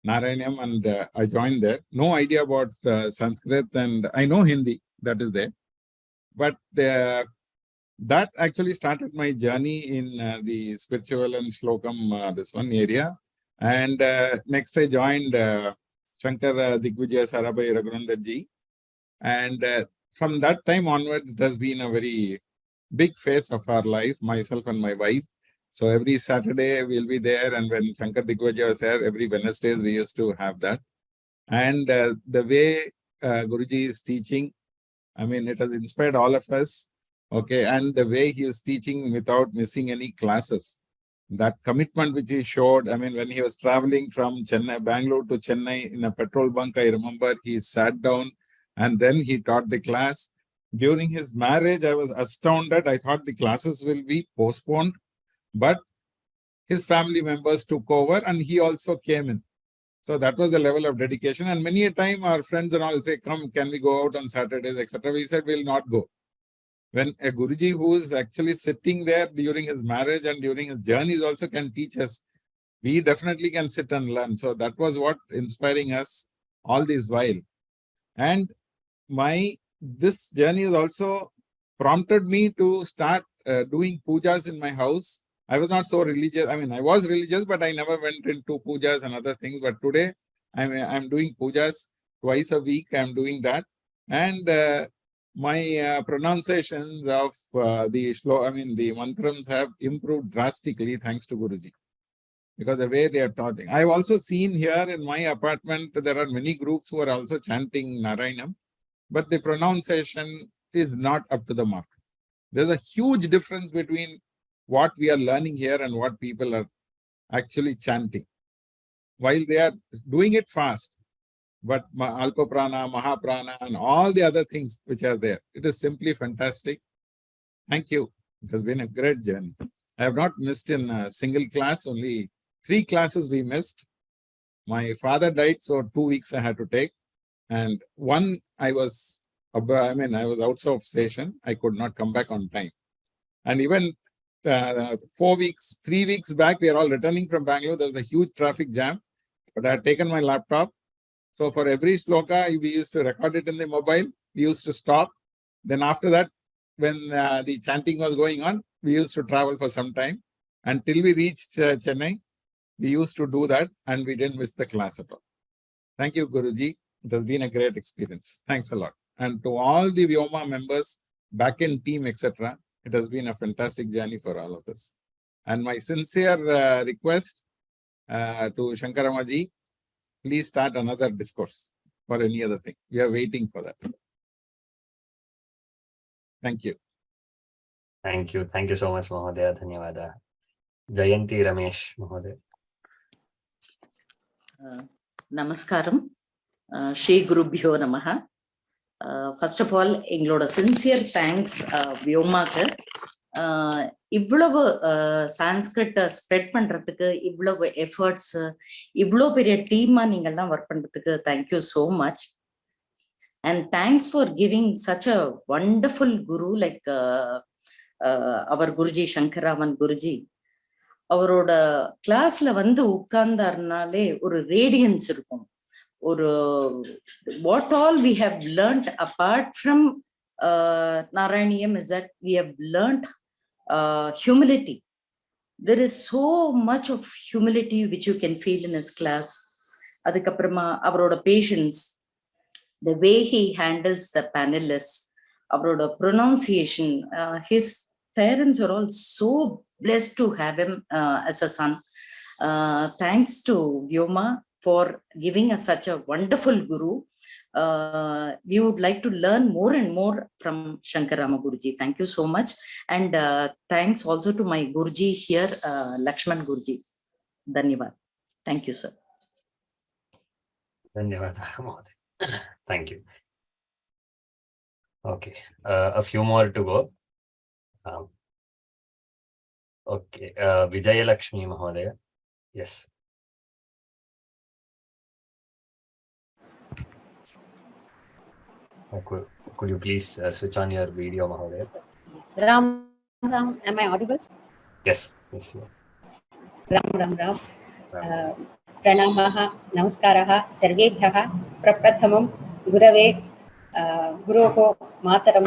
Q: Narayaneeyam, and I joined there. No idea about Sanskrit, and I know Hindi, that is there. But that actually started my journey in the spiritual and slokam, this one area. And next I joined Shankar Digvijaya Sarabhai Raghunandanji. And from that time onwards, it has been a very big phase of our life, myself and my wife. So every Saturday we'll be there, and when Shankar Digvijaya was there, every Wednesdays we used to have that. And the way Guruji is teaching, I mean, it has inspired all of us. Okay, and the way he is teaching without missing any classes, that commitment which he showed. I mean, when he was traveling from Bangalore to Chennai in a petrol bunk, I remember he sat down and then he taught the class. During his marriage, I was astounded. I thought the classes will be postponed, but his family members took over and he also came in. So that was the level of dedication. And many a time our friends and all say, come, can we go out on Saturdays, etc. We said, we'll not go. When a Guruji who is actually sitting there during his marriage and during his journeys also can teach us, we definitely can sit and learn. So that was what inspiring us all this while. And this journey has also prompted me to start doing pujas in my house. I was not so religious. I mean, I was religious, but I never went into pujas and other things. But today, I'm doing pujas twice a week. I'm doing that. And my pronunciations of the mantrams have improved drastically thanks to Guruji, because the way they are taught. I've also seen here in my apartment, there are many groups who are also chanting Narayanam, but the pronunciation is not up to the mark. There's a huge difference between what we are learning here and what people are actually chanting. While they are doing it fast, but Alpa Prana, Mahaprana, and all the other things which are there, it is simply fantastic. Thank you. It has been a great journey. I have not missed in a single class, only 3 classes we missed. My father died, so 2 weeks I had to take. And one, I was out of station. I could not come back on time. And even 3 weeks back, we are all returning from Bangalore. There was a huge traffic jam, but I had taken my laptop. So for every sloka, we used to record it in the mobile. We used to stop. Then after that, when the chanting was going on, we used to travel for some time. Until we reached Chennai, we used to do that, and we didn't miss the class at all. Thank you, Guruji. It has been a great experience. Thanks a lot. And to all the Vyoma members, back-end team, etc., it has been a fantastic journey for all of us. And my sincere request to Shankaramaji, please start another discourse for any other thing. We are waiting for that. Thank you.
A: Thank you. Thank you so much, Mahodaya. Dhanyavada. Jayanti Ramesh, Mahodaya.
R: Namaskaram. Shri Gurubhyo Namaha. First of all, எங்களோட sincere thanks Vyoma-க்கு. இவ்வளவு Sanskrit spread பண்றதுக்கு இவ்வளவு efforts, இவ்வளோ பெரிய டீமா நீங்கள்லாம் work பண்றதுக்கு thank you so much. And thanks for giving such a wonderful guru like our guruji Sankaraman guruji. அவரோட கிளாஸ்ல வந்து உட்கார்ந்தாருனாலே ஒரு ரேடியன்ஸ் இருக்கும். ஒரு what all we have learned apart from Narayaneeyam is that we have learned humility. There is so much of humility which you can feel in his class. Adikaprama avaroda patience, the way he handles the panelists, avaroda pronunciation, his parents are all so blessed to have him as a son. Thanks to Vyoma for giving us such a wonderful guru. We would like to learn more and more from Shankarama Guruji. Thank you so much. And thanks also to my Guruji here, Lakshman Guruji. Dhanyavad. Thank you, sir.
A: Dhanyavad. Thank you. Okay, a few more to go. Okay, Vijaya Lakshmi Mahodaya. Yes. Could you please switch on your video, Mahodaya?
S: Ram, am I audible?
A: Yes. Yes.
S: Ram. Pranamah, Namaskaraha, Sarvebhyaha, Praprathamam, Gurave, Guroho, Mataram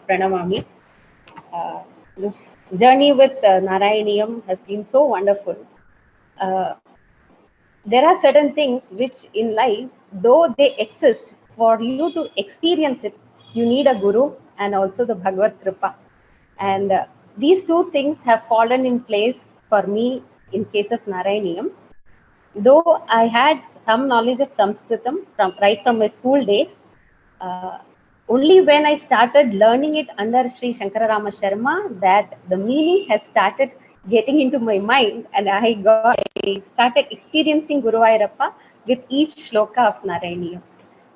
S: Pranamami. This journey with Narayaneeyam has been so wonderful. There are certain things which in life, though they exist, for you to experience it, you need a guru and also the Bhagavad Kripa. And these two things have fallen in place for me in case of Narayaneeyam. Though I had some knowledge of Sanskritam right from my school days, only when I started learning it under Sri Shankararama Sharma that the meaning has started getting into my mind, and I started experiencing Guru Vairappa with each shloka of Narayaneeyam.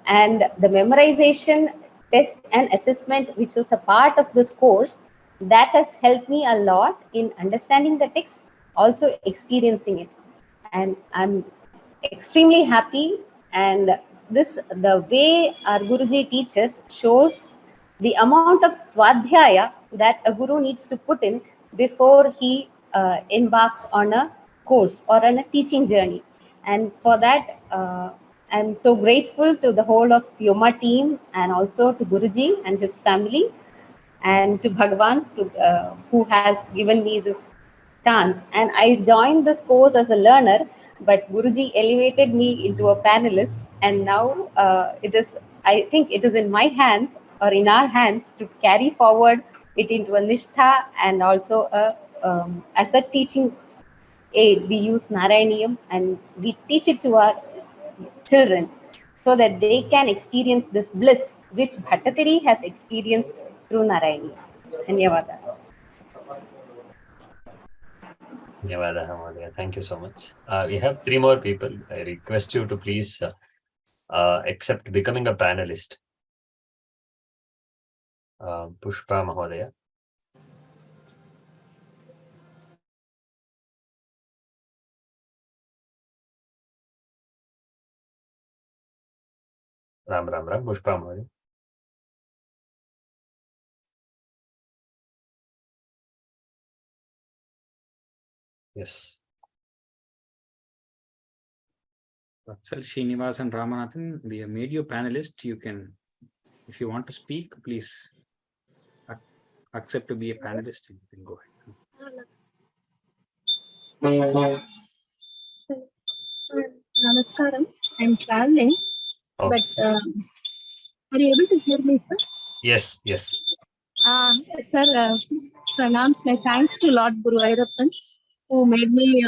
S: And the memorization test and assessment, which was a part of this course, that has helped me a lot in understanding the text, also experiencing it. And I'm extremely happy, and the way our Guruji teaches shows the amount of swadhyaya that a guru needs to put in before he embarks on a course or on a teaching journey. And for that, I'm so grateful to the whole of Vyoma team and also to Guruji and his family and to Bhagwan who has given me this chance. And I joined this course as a learner, but Guruji elevated me into a panelist, and now I think it is in my hands or in our hands to carry forward it into a nishtha and also as a teaching aid. We use Narayaneeyam and we teach it to our children so that they can experience this bliss which Bhattatiri has experienced through Narayaneeyam. Dhanyavada.
A: Thank you so much. We have 3 more people. I request you to please accept becoming a panelist. Pushpa Mahodaya. Ram, Pushpa Mahodaya. Yes.
E: Vatsal, Srinivas and Ramanathan, we have made you panelist. You can, if you want to speak, please accept to be a panelist. You can go ahead.
T: Namaskaram. I'm traveling, but are you able to hear me, sir?
A: Yes.
T: Sir, pranams, my thanks to Lord Guru Vairappan, who made me,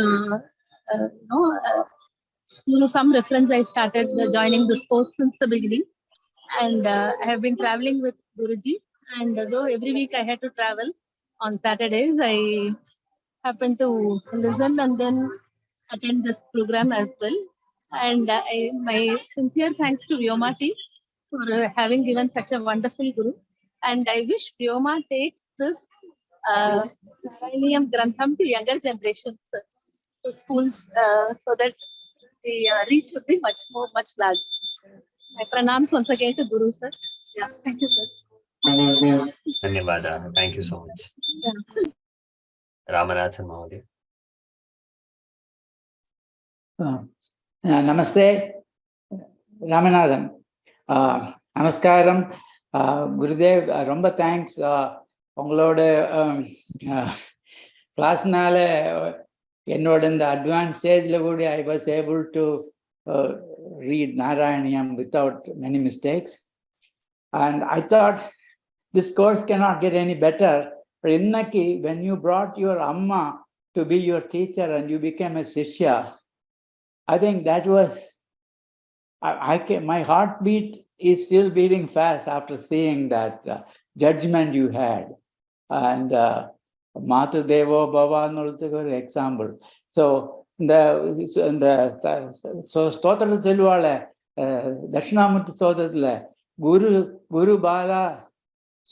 T: some reference. I started joining this course since the beginning, and I have been traveling with Guruji. And though every week I had to travel on Saturdays, I happened to listen and then attend this program as well. And my sincere thanks to Vyoma team for having given such a wonderful guru. And I wish Vyoma takes this Narayaneeyam Grantham to younger generations, to schools, so that the reach would be much larger. My pranams once again to Guru, sir. Yeah, thank you, sir.
A: Dhanyavada. Thank you so much.
T: Yeah.
A: Ramanathan Mahodaya.
U: Namaste, Ramanathan. Namaskaram, Gurudev. Romba thanks. Ungalode class-nale ennoda in the advanced stage I was able to read Narayaneeyam without many mistakes. And I thought this course cannot get any better. But innaki, when you brought your Amma to be your teacher and you became a Shishya, I think that was, my heartbeat is still beating fast after seeing that judgment you had. And Mata Devo Bhava another example. So Stotra Tilwale, Dashinamurti Stotra, Guru Bala,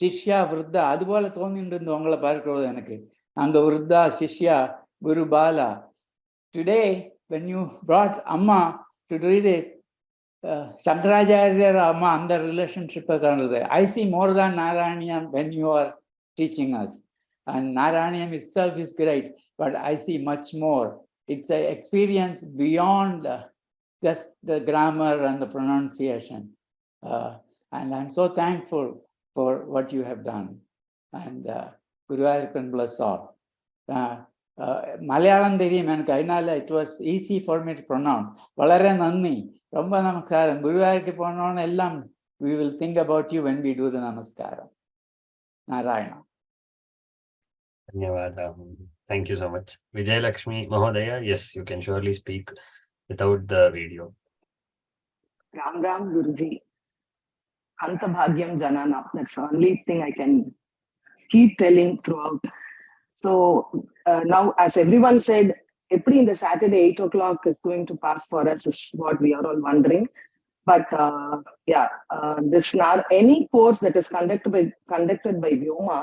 U: Shishya, Vruddha, Adubala Tonin in the Angla Parko Anaki, and the Vruddha, Shishya, Guru Bala. Today, when you brought Amma to read it, Shankaracharya Amma and the relationship, I see more than Narayaneeyam when you are teaching us. And Narayaneeyam itself is great, but I see much more. It's an experience beyond just the grammar and the pronunciation. And I'm so thankful for what you have done. And Guru Ayappan bless all. Malayalam தெரியும் எனக்கு, அதனால it was easy for me to pronounce. വളരെ നന്ദി, ரொம்ப நமஸ்காரம். குருவாயூருக்கு போனோன்னு எல்லாம் we will think about you when we do the namaskaram. Narayana.
A: Dhanyavada. Thank you so much. Vijay Lakshmi Mahodaya, yes, you can surely speak without the video.
B: Ram Ram Guruji. Anta Bhagyam Janana. That's the only thing I can keep telling throughout. So now, as everyone said, every in the Saturday 8 o'clock is going to pass for us, is what we are all wondering. But any course that is conducted by Vyoma,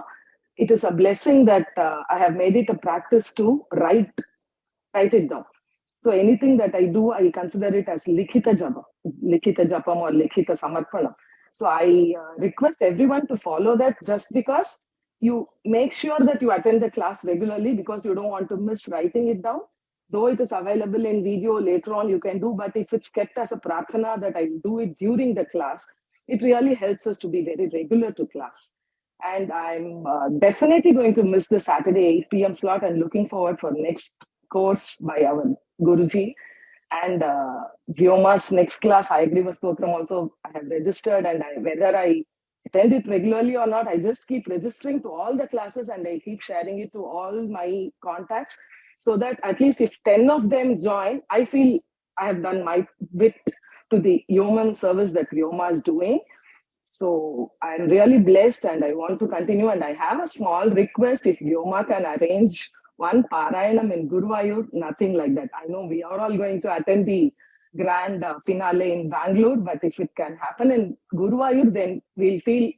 B: it is a blessing that I have made it a practice to write it down. So anything that I do, I consider it as likhita japam or likhita samarpanam. So I request everyone to follow that, just because you make sure that you attend the class regularly, because you don't want to miss writing it down. Though it is available in video later on, you can do, but if it's kept as a prarthana that I do it during the class, it really helps us to be very regular to class. And I'm definitely going to miss the Saturday 8 p.m. slot and looking forward for next course by our Guruji. And Vyoma's next class, Hayagriva Stotram, also I have registered, and whether I attend it regularly or not, I just keep registering to all the classes and I keep sharing it to all my contacts, so that at least if 10 of them join, I feel I have done my bit to the human service that Vyoma is doing. So I'm really blessed and I want to continue. And I have a small request, if Vyoma can arrange one Parayanam in Guruvayur, nothing like that. I know we are all going to attend the grand finale in Bangalore, but if it can happen in Guruvayur, then we'll feel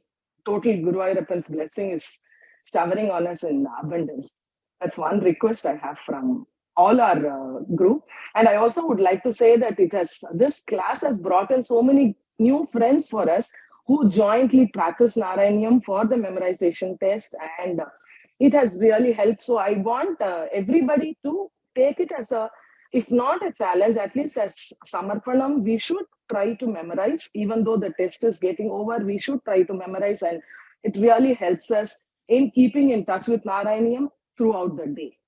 B: total Guruvayurappan's blessing is showering on us in abundance. That's one request I have from all our group. And I also would like to say that this class has brought in so many new friends for us who jointly practice Narayaneeyam for the memorization test, and it has really helped. So I want everybody to take it as if not a challenge, at least as Samarpanam. We should try to memorize, even though the test is getting over, we should try to memorize, and it really helps us in keeping in touch with Narayaneeyam throughout the day.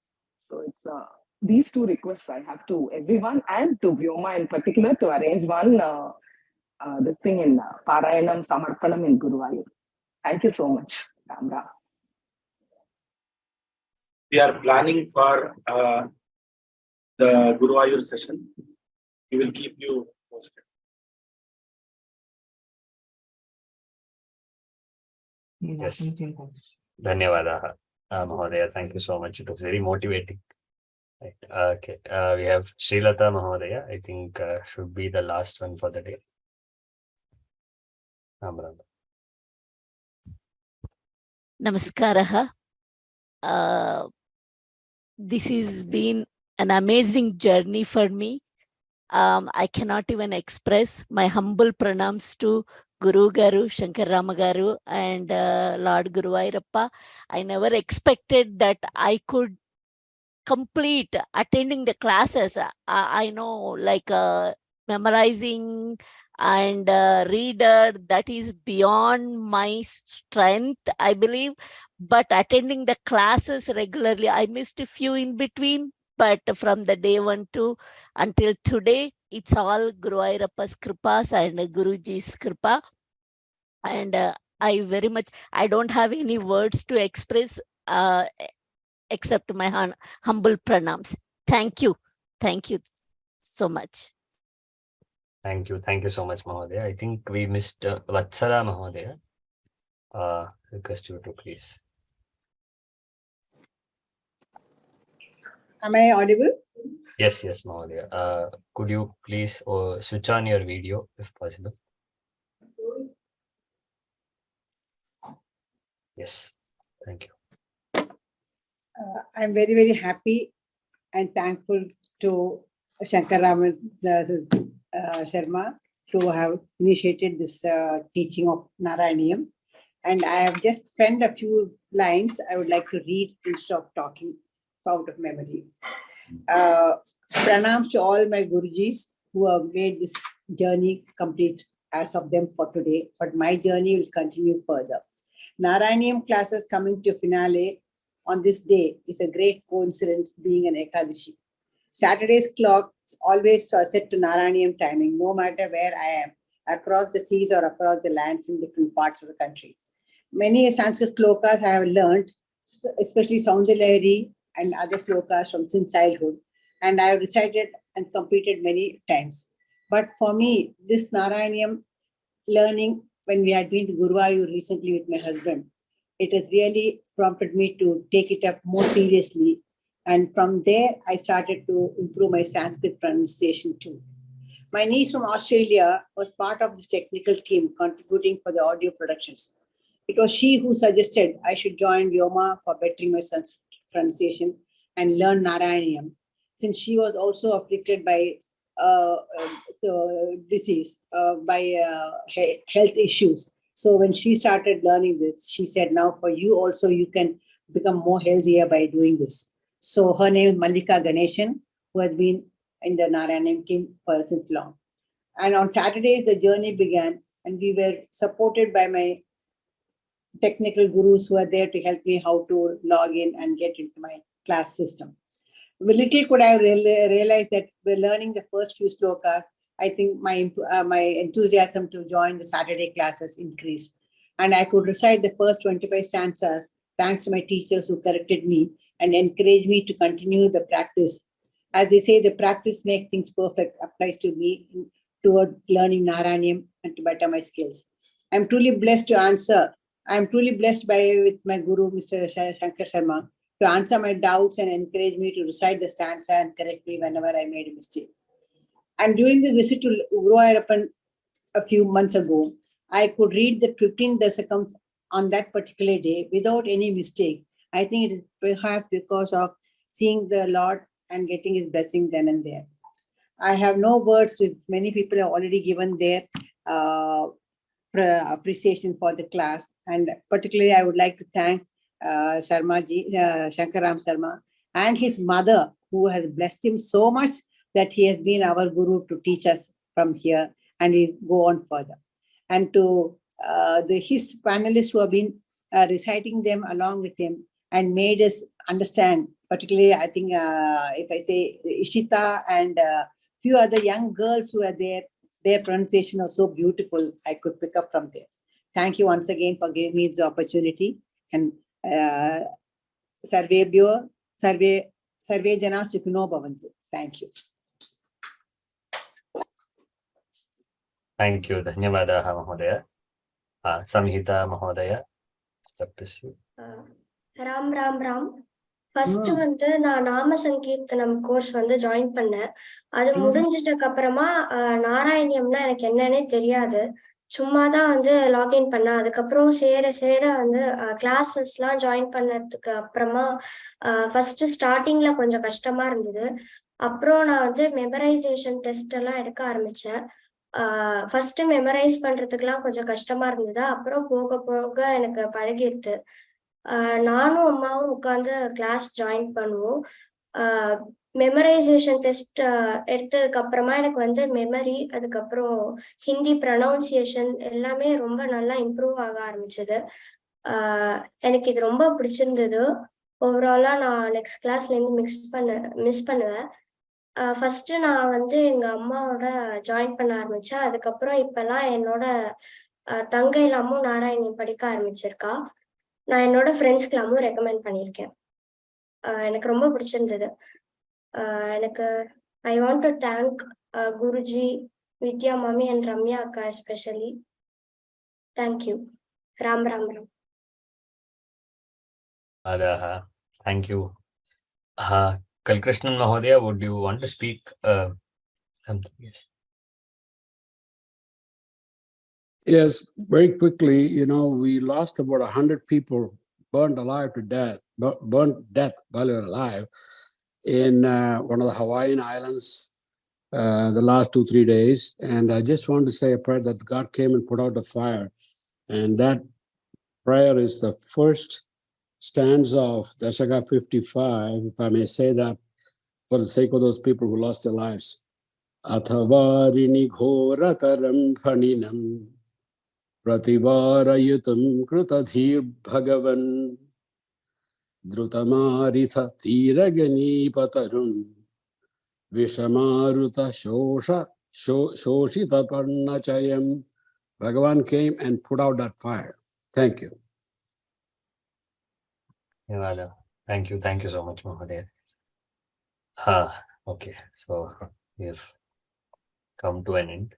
B: So it's these two requests I have to everyone, and to Vyoma in particular, to arrange one this thing in Parayanam Samarpanam in Guruvayur. Thank you so much. Ram Ram.
V: We are planning for the Guruvayur session. We will keep you posted.
A: Yes. Dhanyavada, Mahodaya. Thank you so much. It was very motivating. Right. Okay. We have Srilata Mahodaya. I think should be the last one for the day.
W: Namaskaraha. This has been an amazing journey for me. I cannot even express my humble pranams to Guru Garu, Shankar Rama Garu, and Lord Guruvayurappa. I never expected that I could complete attending the classes. I know, like memorizing and reader, that is beyond my strength, I believe. But attending the classes regularly, I missed a few in between. But from the day 1 to until today, it's all Guruvayurappa's kripas and Guruji's kripa. And I don't have any words to express except my humble pranams. Thank you. Thank you so much.
A: Thank you. Thank you so much, Mahodaya. I think we missed Vatsala Mahodaya. Request you to please.
X: Am I audible?
A: Yes, Mahodaya. Could you please switch on your video if possible? Yes. Thank you.
X: I'm very, very happy and thankful to Shankar Rama Sharma to have initiated this teaching of Narayaneeyam. And I have just penned a few lines I would like to read instead of talking out of memory. Pranams to all my Gurujis who have made this journey complete as of them for today, but my journey will continue further. Narayaneeyam classes coming to finale on this day is a great coincidence, being an Ekadashi. Saturday's clock is always set to Narayaneeyam timing, no matter where I am, across the seas or across the lands in different parts of the country. Many Sanskrit slokas I have learned, especially Soundarlahari and other slokas from since childhood, and I have recited and completed many times. But for me, this Narayaneeyam learning, when we had been to Guruvayur recently with my husband, it has really prompted me to take it up more seriously. And from there, I started to improve my Sanskrit pronunciation too. My niece from Australia was part of this technical team contributing for the audio productions. It was she who suggested I should join Vyoma for bettering my Sanskrit pronunciation and learn Narayaneeyam, since she was also afflicted by disease, by health issues. So when she started learning this, she said, now for you also, you can become more healthier by doing this. So her name is Mallika Ganeshan, who has been in the Narayaneeyam team for since long. And on Saturdays, the journey began, and we were supported by my technical gurus who are there to help me how to log in and get into my class system. Little could I realize that we're learning the first few slokas. I think my enthusiasm to join the Saturday classes increased, and I could recite the first 25 stanzas thanks to my teachers who corrected me and encouraged me to continue the practice. As they say, the practice makes things perfect applies to me toward learning Narayaneeyam and to better my skills. I'm truly blessed with my guru, Mr. Shankar Sharma, to answer my doubts and encourage me to recite the stanza and correct me whenever I made a mistake. And during the visit to Guruvayurappan a few months ago, I could read the 15 dasakams on that particular day without any mistake. I think it is perhaps because of seeing the Lord and getting his blessing then and there. I have no words. With many people have already given their appreciation for the class, and particularly I would like to thank Shankaram Sharma and his mother, who has blessed him so much that he has been our guru to teach us from here, and we go on further. And to his panelists who have been reciting them along with him and made us understand, particularly I think if I say Ishita and few other young girls who are there, their pronunciation was so beautiful, I could pick up from there. Thank you once again for giving me this opportunity. And sarve jana sukhino bhavantu. Thank you.
A: Thank you. Dhanyavadaha Mahodaya. Samhita Mahodaya. Step is you.
C: Ram. First வந்து நான் நாம சங்கீர்த்தனம் course வந்து join பண்ணேன். அது முடிஞ்சிட்டக்கு அப்புறமா நாராயணியம்னா எனக்கு என்னன்னே தெரியாது. சும்மா தான் வந்து லாகின் பண்ணேன். அதுக்கப்புறம் சேர வந்து கிளாஸஸ்லாம் ஜாயின் பண்ணதுக்கு அப்புறமா ஃபர்ஸ்ட் ஸ்டார்டிங்ல கொஞ்சம் கஷ்டமா இருந்தது. அப்புறம் நான் வந்து மெமரைசேஷன் டெஸ்ட் எல்லாம் எடுக்க ஆரம்பிச்சேன். ஃபர்ஸ்ட் மெமரைஸ் பண்றதுக்குலாம் கொஞ்சம் கஷ்டமா இருந்தது. அப்புறம் போக போக எனக்கு பழகிடுது. நானும் அம்மாவும் உட்காந்து கிளாஸ் ஜாயின் பண்ணுவோம். மெமரைசேஷன் டெஸ்ட் எடுத்ததுக்கு அப்புறமா எனக்கு வந்து மெமரி, அதுக்கப்புறம் ஹிந்தி ப்ரொனவுன்சியேஷன் எல்லாமே ரொம்ப நல்லா இம்ப்ரூவ் ஆக ஆரம்பிச்சது. எனக்கு இது ரொம்ப பிடிச்சிருந்தது. ஓவராலா நான் நெக்ஸ்ட் கிளாஸ்ல இருந்து மிஸ் பண்ணுவேன். ஃபர்ஸ்ட் நான் வந்து எங்க அம்மாவோட ஜாயின் பண்ண ஆரம்பிச்சேன். அதுக்கப்புறம் இப்பெல்லாம் என்னோட தங்கை எல்லாமும் நாராயணியம் படிக்க ஆரம்பிச்சிருக்கா. நான் என்னோட ஃப்ரெண்ட்ஸ்க்கெல்லாமும் ரெக்கமெண்ட் பண்ணியிருக்கேன். எனக்கு ரொம்ப பிடிச்சிருந்தது. எனக்கு I want to thank guruji, Vidya மாமி அண்ட் ரம்யா அக்கா especially. Thank you. Ram.
A: Thank you. Kalkrishnan Mahodaya, would you want to speak something? Yes.
J: Yes, very quickly, we lost about 100 people burnt death while they were alive in one of the Hawaiian islands the last 2-3 days. And I just want to say a prayer that God came and put out the fire, and that prayer is the first stanza of Dashaka 55, if I may say that, for the sake of those people who lost their lives. Athavarini ghorataram phaninam Prativarayutam krutadhir bhagavan Drutamaritha tiragani patarum Vishamaruta shoshita parnachayam. Bhagavan came and put out that fire. Thank you.
A: Thank you so much, Mahadev. Okay, so we've come to an end.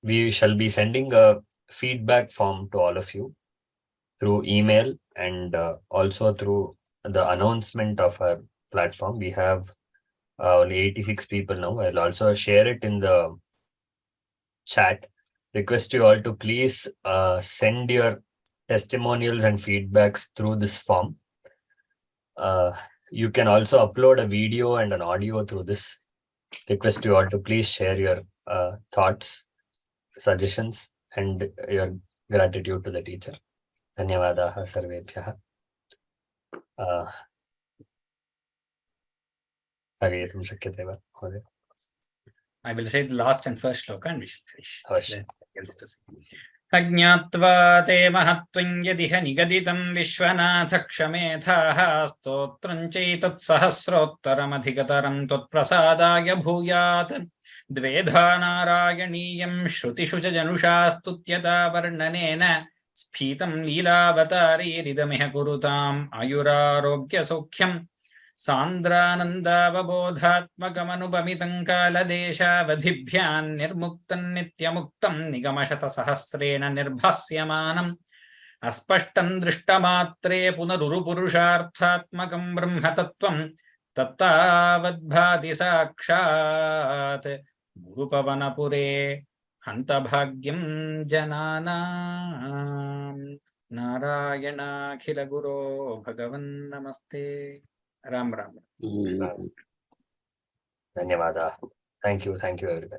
A: We shall be sending a feedback form to all of you through email and also through the announcement of our platform. We have only 86 people now. I'll also share it in the chat. Request you all to please send your testimonials and feedbacks through this form. You can also upload a video and an audio through this. Request you all to please share your thoughts, suggestions, and your gratitude to the teacher. Dhanyavadaha sarvebhyaha.
E: I will say the last and first shloka and we shall finish.
A: Avashya.
E: Ajñatva te mahattvam yadiha nigaditam vishwanatha kshamethaha stotram chaitat sahasrottaram adhikataram totprasadaya bhuyat dvedha narayaniyam shrutishu cha janusha stutyata varnanena sphitam leelavatari ridamiha kurutam ayurarogya sokhyam Sandranandavabodhatmakamanupamitam kaladeshavadhibhyan nirmuktam nityamuktam nigamashatasahasrena nirbhasyamanam aspashtam drishtamatre punarurupurusharthatmakam brahmatattvam tattavadbhati sakshat gurupavanapure hantabhagyam jananam. Narayana Khila Guru Bhagavan Namaste. Ram Ram.
A: Dhanyavada. Thank you everybody.